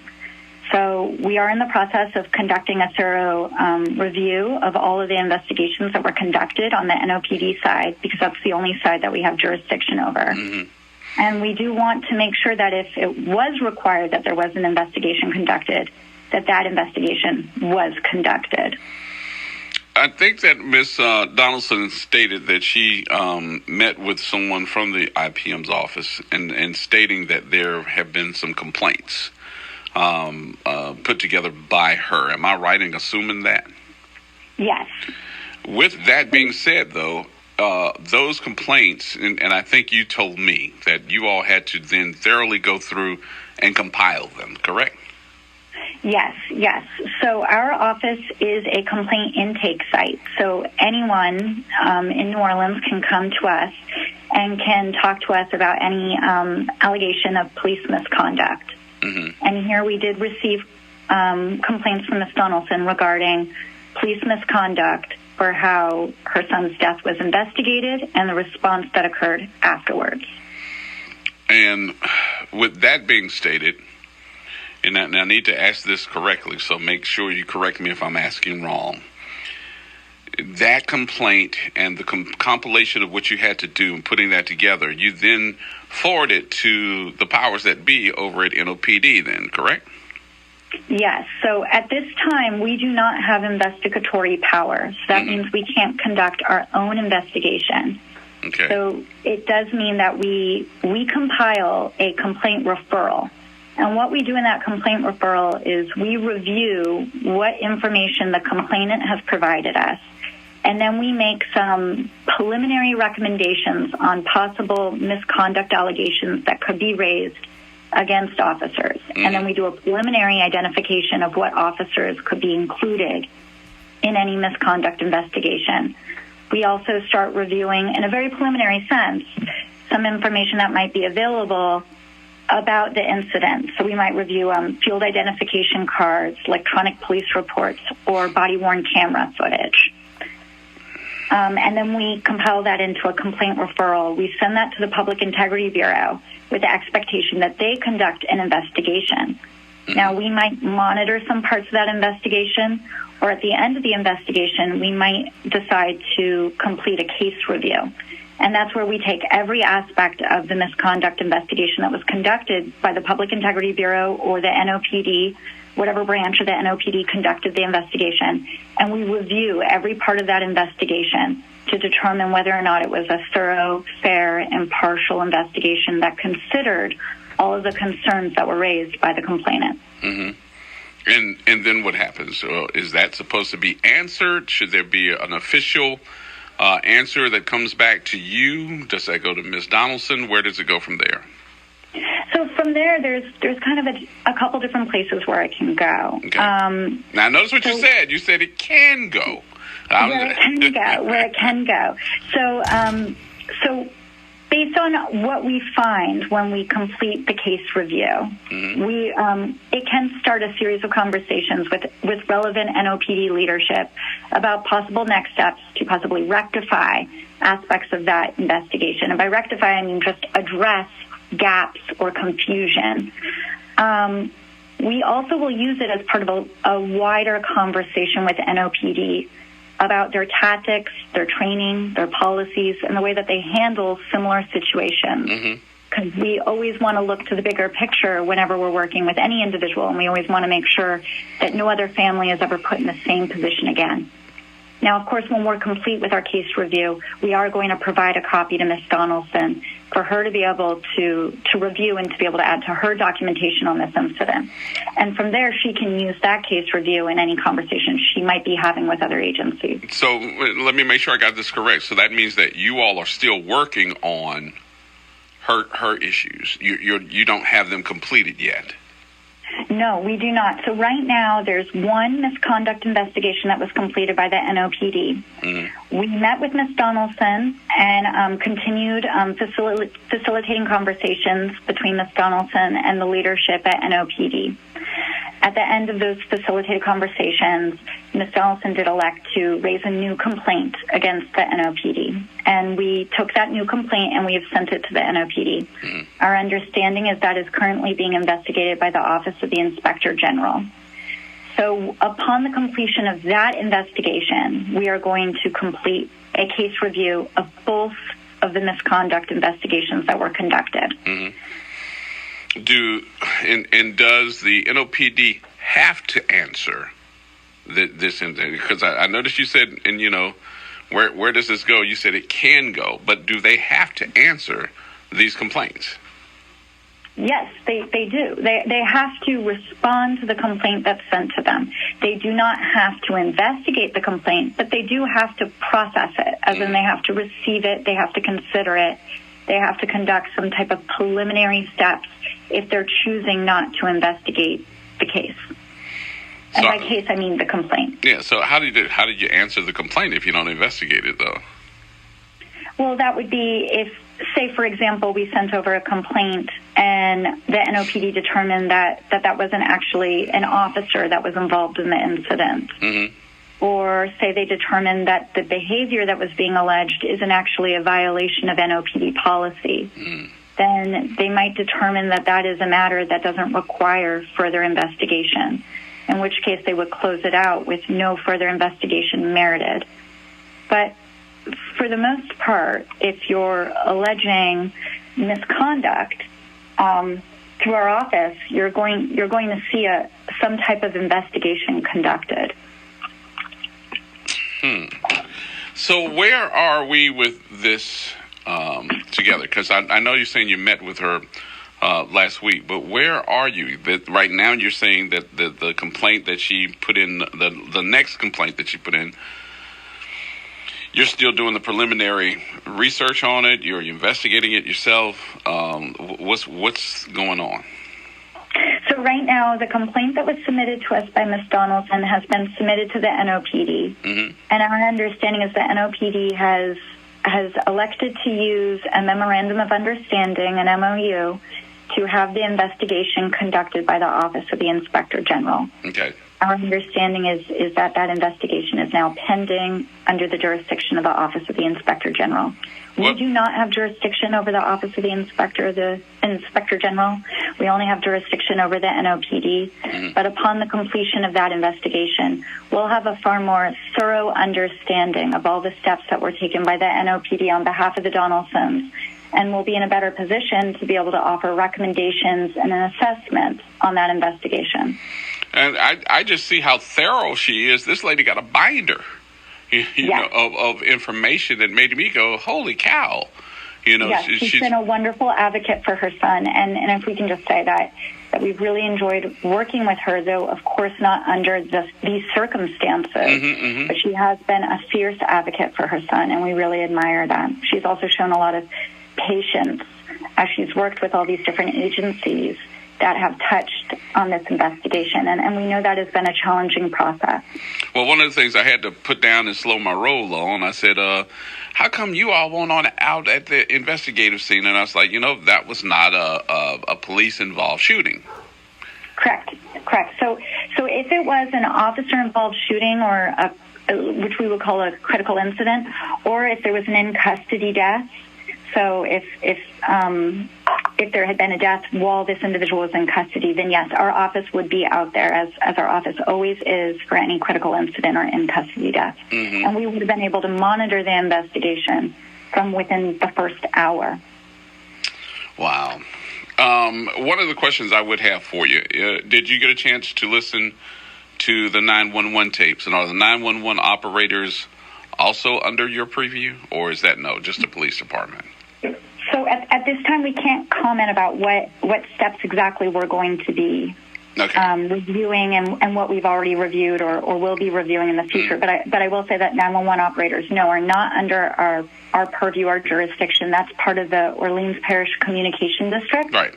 [SPEAKER 7] So we are in the process of conducting a thorough review of all of the investigations that were conducted on the NOPD side, because that's the only side that we have jurisdiction over. Mm-hmm. And we do want to make sure that if it was required that there was an investigation conducted, that investigation was conducted.
[SPEAKER 1] I think that Ms. Donaldson stated that she met with someone from the IPM's office and stating that there have been some complaints put together by her. Am I right in assuming that?
[SPEAKER 7] Yes.
[SPEAKER 1] With that being said, though, those complaints, and I think you told me that you all had to then thoroughly go through and compile them, correct?
[SPEAKER 7] Yes. So our office is a complaint intake site. So anyone in New Orleans can come to us and can talk to us about any allegation of police misconduct. Mm-hmm. And here we did receive complaints from Ms. Donaldson regarding police misconduct for how her son's death was investigated and the response that occurred afterwards.
[SPEAKER 1] And with that being stated, and I need to ask this correctly, so make sure you correct me if I'm asking wrong. That complaint and the compilation of what you had to do and putting that together, you then forwarded to the powers that be over at NOPD then, correct?
[SPEAKER 7] Yes. So at this time, we do not have investigatory powers. That means we can't conduct our own investigation.
[SPEAKER 1] Okay.
[SPEAKER 7] So it does mean that we compile a complaint referral. And what we do in that complaint referral is we review what information the complainant has provided us, and then we make some preliminary recommendations on possible misconduct allegations that could be raised against officers. Mm-hmm. And then we do a preliminary identification of what officers could be included in any misconduct investigation. We also start reviewing, in a very preliminary sense, some information that might be available about the incident. So we might review field identification cards, electronic police reports, or body-worn camera footage. And then we compile that into a complaint referral. We send that to the Public Integrity Bureau with the expectation that they conduct an investigation. Now, we might monitor some parts of that investigation, or at the end of the investigation, we might decide to complete a case review. And that's where we take every aspect of the misconduct investigation that was conducted by the Public Integrity Bureau or the NOPD, whatever branch of the NOPD conducted the investigation, and we review every part of that investigation to determine whether or not it was a thorough, fair, impartial investigation that considered all of the concerns that were raised by the complainant.
[SPEAKER 1] Mm-hmm. And then what happens? Is that supposed to be answered? Should there be an official answer that comes back to you? Does that go to Ms. Donaldson? Where does it go from there?
[SPEAKER 7] So from there, there's kind of a couple different places where it can go.
[SPEAKER 1] Okay. Now, notice what you said. You said it can go.
[SPEAKER 7] Where it can go. So based on what we find when we complete the case review, mm-hmm. It can start a series of conversations with relevant NOPD leadership about possible next steps to possibly rectify aspects of that investigation. And by rectify, I mean just address gaps or confusion. We also will use it as part of a wider conversation with NOPD about their tactics, their training, their policies, and the way that they handle similar situations. Because we always want to look to the bigger picture whenever we're working with any individual, and we always want to make sure that no other family is ever put in the same position again. Now, of course, when we're complete with our case review, we are going to provide a copy to Ms. Donaldson for her to be able to review and to be able to add to her documentation on this incident. And from there, she can use that case review in any conversation she might be having with other agencies.
[SPEAKER 1] So let me make sure I got this correct. So that means that you all are still working on her issues. You don't have them completed yet.
[SPEAKER 7] No, we do not. So right now, there's one misconduct investigation that was completed by the NOPD. Mm-hmm. We met with Ms. Donaldson and continued facilitating conversations between Ms. Donaldson and the leadership at NOPD. At the end of those facilitated conversations, Ms. Donaldson did elect to raise a new complaint against the NOPD. And we took that new complaint and we have sent it to the NOPD. Mm-hmm. Our understanding is that is currently being investigated by the Office of the Inspector General. So upon the completion of that investigation, we are going to complete a case review of both of the misconduct investigations that were conducted.
[SPEAKER 1] Mm-hmm. Does the NOPD have to answer this? Because I noticed you said, and where does this go? You said it can go, but do they have to answer these complaints?
[SPEAKER 7] Yes, they do. They have to respond to the complaint that's sent to them. They do not have to investigate the complaint, but they do have to process it, as in they have to receive it, they have to consider it, they have to conduct some type of preliminary steps if they're choosing not to investigate the case. And by case, I mean the complaint.
[SPEAKER 1] Yeah, so how did you answer the complaint if you don't investigate it, though?
[SPEAKER 7] Well, that would be if, say, for example, we sent over a complaint and the NOPD determined that wasn't actually an officer that was involved in the incident.
[SPEAKER 1] Mm-hmm.
[SPEAKER 7] Or say they determined that the behavior that was being alleged isn't actually a violation of NOPD policy. Then they might determine that is a matter that doesn't require further investigation, in which case they would close it out with no further investigation merited. But for the most part, if you're alleging misconduct through our office, you're going to see some type of investigation conducted.
[SPEAKER 1] So where are we with this together? Because I know you're saying you met with her last week, but where are you? That right now you're saying that the complaint that she put in, the next complaint that she put in, you're still doing the preliminary research on it. You're investigating it yourself. What's going on?
[SPEAKER 7] So right now, the complaint that was submitted to us by Ms. Donaldson has been submitted to the NOPD.
[SPEAKER 1] Mm-hmm.
[SPEAKER 7] And our understanding is the NOPD has elected to use a memorandum of understanding, an MOU, to have the investigation conducted by the Office of the Inspector General.
[SPEAKER 1] Okay.
[SPEAKER 7] Our understanding is that investigation is now pending under the jurisdiction of the Office of the Inspector General. We do not have jurisdiction over the Office of the Inspector General. We only have jurisdiction over the NOPD.
[SPEAKER 1] Mm-hmm.
[SPEAKER 7] But upon the completion of that investigation, we'll have a far more thorough understanding of all the steps that were taken by the NOPD on behalf of the Donaldsons, and we'll be in a better position to be able to offer recommendations and an assessment on that investigation.
[SPEAKER 1] And I just see how thorough she is. This lady got a binder, of information that made me go, holy cow.
[SPEAKER 7] Yes, she's been a wonderful advocate for her son. And if we can just say that we've really enjoyed working with her, though, of course, not under these circumstances.
[SPEAKER 1] Mm-hmm, mm-hmm.
[SPEAKER 7] But she has been a fierce advocate for her son, and we really admire that. She's also shown a lot of patience as she's worked with all these different agencies that have touched on this investigation. And we know that has been a challenging process.
[SPEAKER 1] Well, one of the things I had to put down and slow my roll on, I said, how come you all weren't out at the investigative scene? And I was like, that was not a police-involved shooting.
[SPEAKER 7] Correct. So if it was an officer-involved shooting or which we would call a critical incident, or if there was an in-custody death, so if there had been a death while this individual was in custody, then yes, our office would be out there, as our office always is for any critical incident or in-custody death.
[SPEAKER 1] Mm-hmm.
[SPEAKER 7] And we would have been able to monitor the investigation from within the first hour.
[SPEAKER 1] Wow. One of the questions I would have for you, did you get a chance to listen to the 911 tapes? And are the 911 operators also under your preview, or is that just the police department?
[SPEAKER 7] So at this time, we can't comment about what steps exactly we're going to be reviewing and what we've already reviewed or will be reviewing in the future.
[SPEAKER 1] Mm-hmm.
[SPEAKER 7] But I will say that 911 operators, are not under our purview, our jurisdiction. That's part of the Orleans Parish Communication District.
[SPEAKER 1] Right.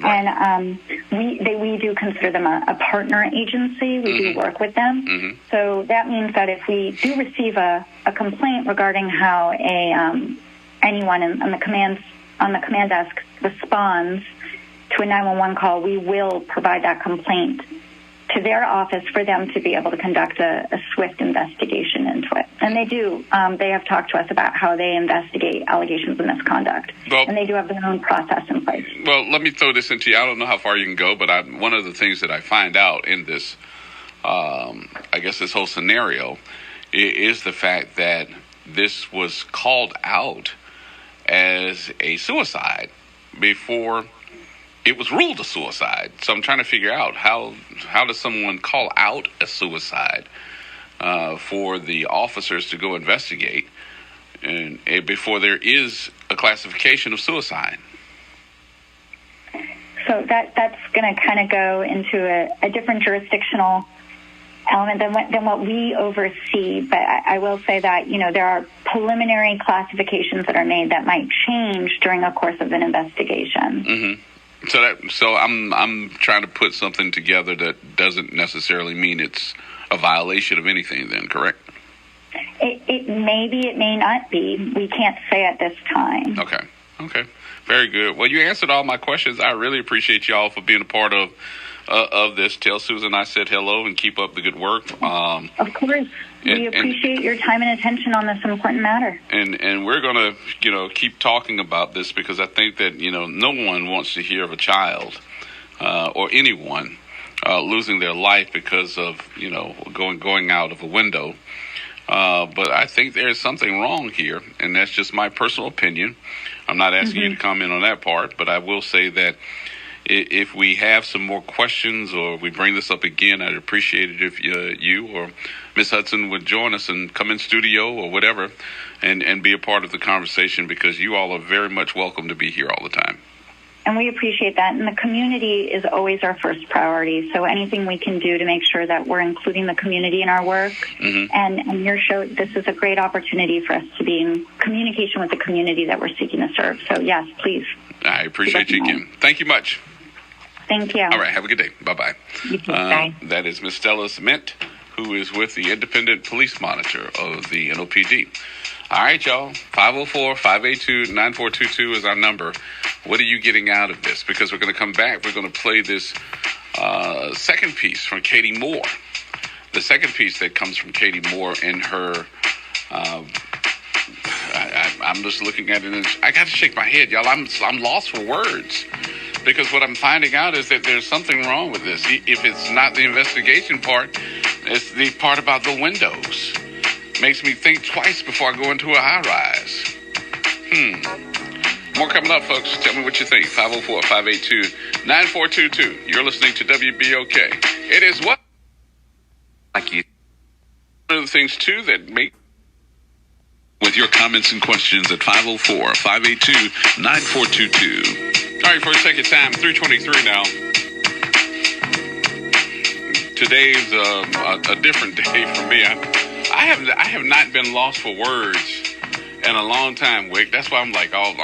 [SPEAKER 7] And we do consider them a partner agency. We do work with them.
[SPEAKER 1] Mm-hmm.
[SPEAKER 7] So that means that if we do receive a complaint regarding how anyone on the command desk responds to a 911 call, we will provide that complaint to their office for them to be able to conduct a swift investigation into it. And they do. They have talked to us about how they investigate allegations of misconduct. And they do have their own process in place.
[SPEAKER 1] Well, let me throw this into you. I don't know how far you can go, but one of the things that I find out in this, this whole scenario, is the fact that this was called out as a suicide before it was ruled a suicide. So I'm trying to figure out how does someone call out a suicide for the officers to go investigate and before there is a classification of suicide.
[SPEAKER 7] So that's going to kind of go into a different jurisdictional element than what we oversee. But I will say that, there are preliminary classifications that are made that might change during the course of an investigation.
[SPEAKER 1] Mm-hmm. So I'm trying to put something together that doesn't necessarily mean it's a violation of anything then, correct?
[SPEAKER 7] It may be, it may not be. We can't say at this time.
[SPEAKER 1] Okay. Very good. Well, you answered all my questions. I really appreciate y'all for being a part of this. Tell Susan I said hello and keep up the good work.
[SPEAKER 7] Of course. We appreciate your time and attention on this important matter.
[SPEAKER 1] And we're going to, keep talking about this because I think that, no one wants to hear of a child or anyone losing their life because of, going out of a window. But I think there's something wrong here, and that's just my personal opinion. I'm not asking you to comment on that part, but I will say that if we have some more questions or we bring this up again, I'd appreciate it if you or Ms. Hudson would join us and come in studio or whatever and be a part of the conversation, because you all are very much welcome to be here all the time.
[SPEAKER 7] And we appreciate that. And the community is always our first priority. So anything we can do to make sure that we're including the community in our work. And your show, this is a great opportunity for us to be in communication with the community that we're seeking to serve. So, yes, please.
[SPEAKER 1] I appreciate you again. Thank you much.
[SPEAKER 7] Thank you.
[SPEAKER 1] All right. Have a good day. Bye-bye.
[SPEAKER 7] You too. Bye.
[SPEAKER 1] That is Ms. Stella Cement, who is with the Independent Police Monitor of the NOPD. All right, y'all. 504-582-9422 is our number. What are you getting out of this? Because we're going to come back. We're going to play this second piece from Katie Moore. The second piece that comes from Katie Moore in her... I'm just looking at it and I got to shake my head, y'all. I'm lost for words. Because what I'm finding out is that there's something wrong with this. If it's not the investigation part, it's the part about the windows. Makes me think twice before I go into a high-rise. More coming up, folks. Tell me what you think. 504-582-9422. You're listening to WBOK. It is what? Like you. One of the things, too, that make... With your comments and questions at 504-582-9422. All right, for a second time, 3:23 now. Today's a different day for me. I have not been lost for words in a long time, Wick. That's why I'm like, I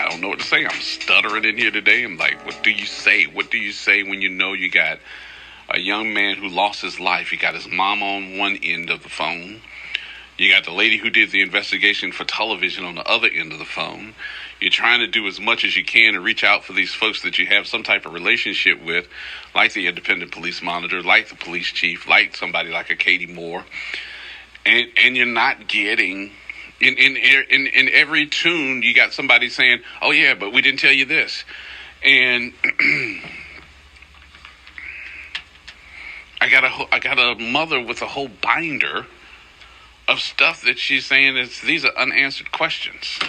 [SPEAKER 1] don't know what to say. I'm stuttering in here today. I'm like, what do you say? What do you say when you know you got a young man who lost his life? You got his mom on one end of the phone. You got the lady who did the investigation for television on the other end of the phone. You're trying to do as much as you can to reach out for these folks that you have some type of relationship with, like the Independent Police Monitor, like the police chief, like somebody like a Katie Moore. And you're not getting... In every tune, you got somebody saying, oh, yeah, but we didn't tell you this. And I got a mother with a whole binder of stuff that she's saying these are unanswered questions.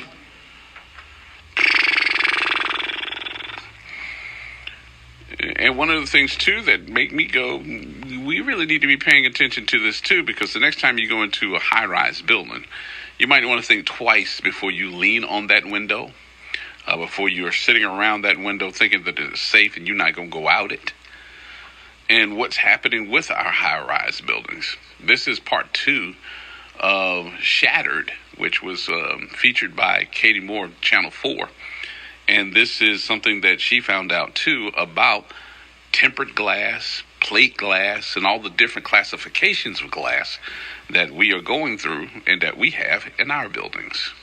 [SPEAKER 1] And one of the things, too, that make me go, we really need to be paying attention to this, too, because the next time you go into a high-rise building, you might want to think twice before you lean on that window, before you're sitting around that window thinking that it's safe and you're not going to go out it. And what's happening with our high-rise buildings. This is part 2 of Shattered, which was featured by Katie Moore, Channel 4. And this is something that she found out, too, about tempered glass, plate glass, and all the different classifications of glass that we are going through and that we have in our buildings.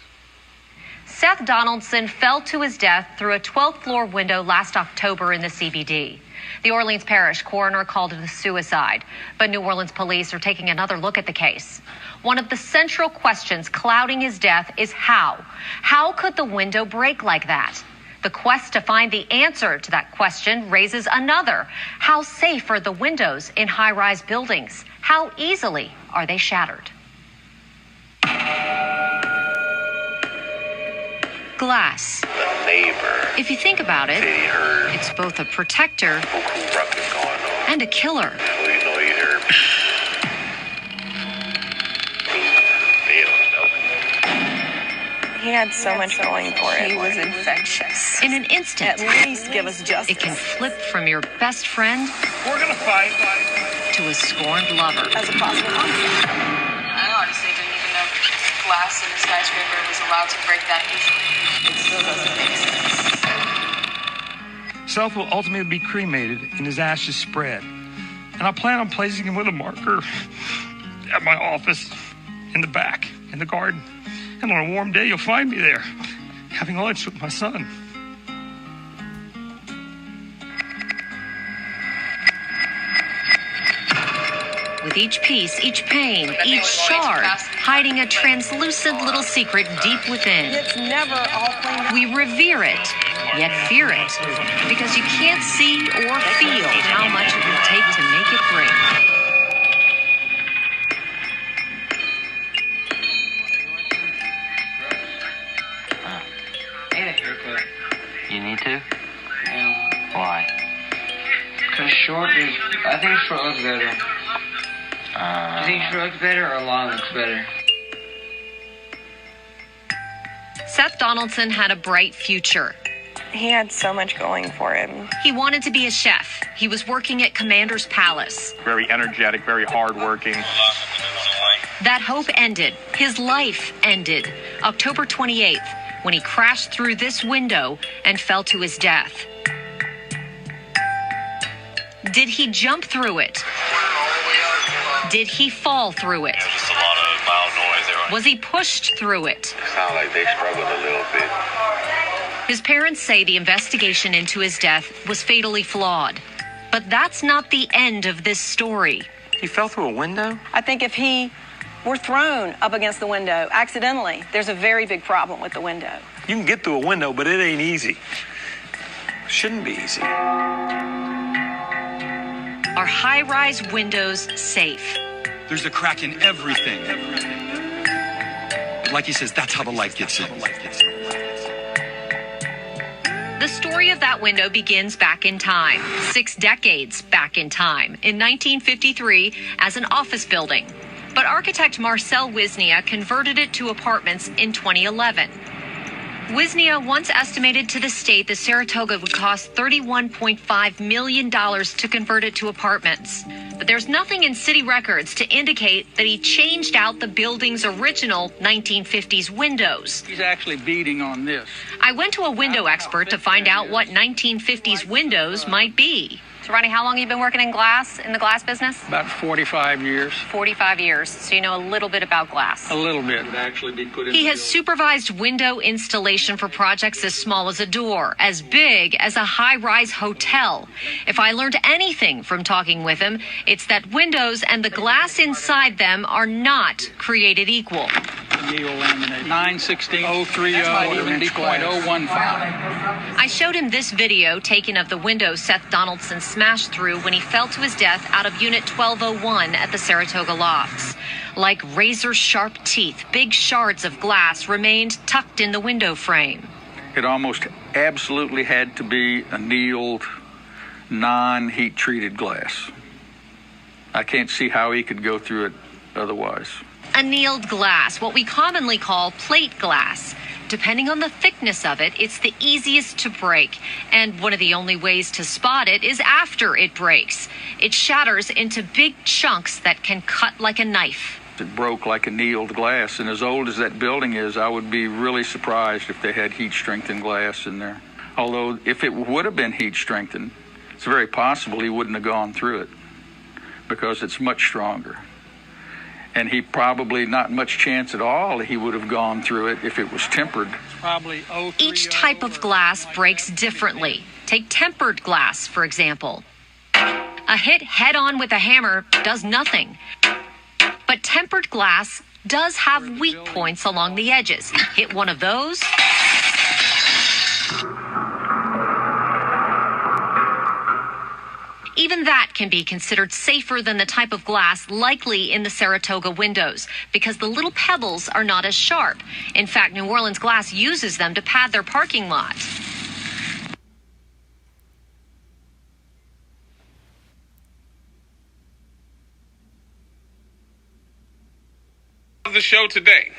[SPEAKER 4] Seth Donaldson fell to his death through a 12th floor window last October in the CBD. The Orleans Parish coroner called it a suicide, but New Orleans police are taking another look at the case. One of the central questions clouding his death is how. How could the window break like that? The quest to find the answer to that question raises another. How safe are the windows in high-rise buildings? How easily are they shattered? glass.
[SPEAKER 5] The neighbor.
[SPEAKER 4] If you think about it, it's both a protector and a killer.
[SPEAKER 10] He had so much going for it.
[SPEAKER 4] He was infectious. In an instant,
[SPEAKER 10] At least give us justice.
[SPEAKER 4] it can flip from your best friend
[SPEAKER 15] We're gonna fight.
[SPEAKER 4] to a scorned lover.
[SPEAKER 10] As a possible homicide.
[SPEAKER 6] I honestly didn't even know glass in a skyscraper was allowed to break that easily. It still doesn't make sense.
[SPEAKER 8] Seth will ultimately be cremated and his ashes spread. And I plan on placing him with a marker at my office in the back, in the garden. And on a warm day, you'll find me there, having lunch with my son.
[SPEAKER 4] With each piece, each pane, each shard, hiding a translucent little secret deep within.
[SPEAKER 10] It's never all cleaned up.
[SPEAKER 4] We revere it, yet fear it, because you can't see or feel how much it will take to make it break.
[SPEAKER 2] You need to? Yeah. Why? Because short is... I think short looks better. You think short looks better or long looks better?
[SPEAKER 4] Seth Donaldson had a bright future.
[SPEAKER 10] He had so much going for him.
[SPEAKER 4] He wanted to be a chef. He was working at Commander's Palace.
[SPEAKER 9] Very energetic, very hardworking.
[SPEAKER 4] That hope ended. His life ended. October 28th, when he crashed through this window and fell to his death. Did he jump through it? Did he fall through it?
[SPEAKER 5] Just a lot of loud noise there.
[SPEAKER 4] Was he pushed through it?
[SPEAKER 5] Sound like they struggled a little bit.
[SPEAKER 4] His parents say the investigation into his death was fatally flawed. But that's not the end of this story.
[SPEAKER 8] He fell through a window?
[SPEAKER 10] I think if he were thrown up against the window accidentally, there's a very big problem with the window.
[SPEAKER 8] You can get through a window, but it ain't easy. Shouldn't be easy.
[SPEAKER 4] Are high-rise windows safe?
[SPEAKER 11] There's a crack in everything. But like he says, that's how the light gets in.
[SPEAKER 4] The story of that window begins back in time, 6 decades back in time, in 1953 as an office building. But architect Marcel Wisnia converted it to apartments in 2011. Wisnia once estimated to the state that Saratoga would cost $31.5 million to convert it to apartments. But there's nothing in city records to indicate that he changed out the building's original 1950s windows.
[SPEAKER 26] He's actually beating on this.
[SPEAKER 4] I went to a window expert to find out what 1950s windows might be. So, Ronnie, how long have you been working in the glass business?
[SPEAKER 26] About 45 years.
[SPEAKER 4] 45 years. So you know a little bit about glass.
[SPEAKER 26] A little bit.
[SPEAKER 4] He has supervised window installation for projects as small as a door, as big as a high-rise hotel. If I learned anything from talking with him, it's that windows and the glass inside them are not created equal.
[SPEAKER 26] Neo laminate 916-030-0.015.
[SPEAKER 4] I showed him this video taken of the window Seth Donaldson smashed through when he fell to his death out of Unit 1201 at the Saratoga Lofts. Like razor-sharp teeth, big shards of glass remained tucked in the window frame.
[SPEAKER 26] It almost absolutely had to be annealed, non-heat treated glass. I can't see how he could go through it otherwise.
[SPEAKER 4] Annealed glass, what we commonly call plate glass. Depending on the thickness of it, it's the easiest to break. And one of the only ways to spot it is after it breaks. It shatters into big chunks that can cut like a knife.
[SPEAKER 26] It broke like annealed glass, and as old as that building is, I would be really surprised if they had heat-strengthened glass in there. Although, if it would have been heat-strengthened, it's very possible he wouldn't have gone through it because it's much stronger. And he probably not much chance at all he would have gone through it if it was tempered.
[SPEAKER 4] Each type of glass breaks differently. Take tempered glass, for example. A hit head-on with a hammer does nothing. But tempered glass does have weak points along the edges. Hit one of those, Even that can be considered safer than the type of glass likely in the Saratoga windows because the little pebbles are not as sharp. In fact, New Orleans Glass uses them to pad their parking lot.
[SPEAKER 1] The show today.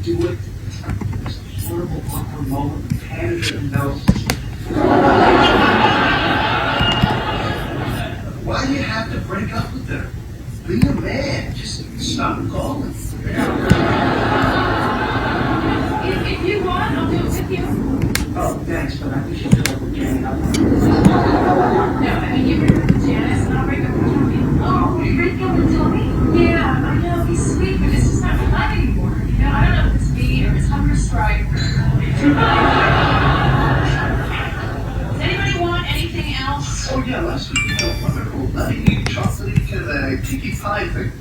[SPEAKER 12] Do it. Affordable awkward moment. Canada knows. Why do you have to break up with her? Be a man. Just stop calling.
[SPEAKER 6] If you want, I'll do it with you.
[SPEAKER 12] Oh, thanks, but I think she'll talk with Jenny.
[SPEAKER 6] No, I mean, you break up with Janice, and I'll break up with Tommy. Oh, you break up with Tommy? Yeah, I know, he's sweet, but it's just not fun anymore. You know, I don't know if it's me or it's hunger strike. Does anybody want anything else?
[SPEAKER 12] Oh, yeah, let's do wonderful. Let me eat chocolate to the tiki pie thing.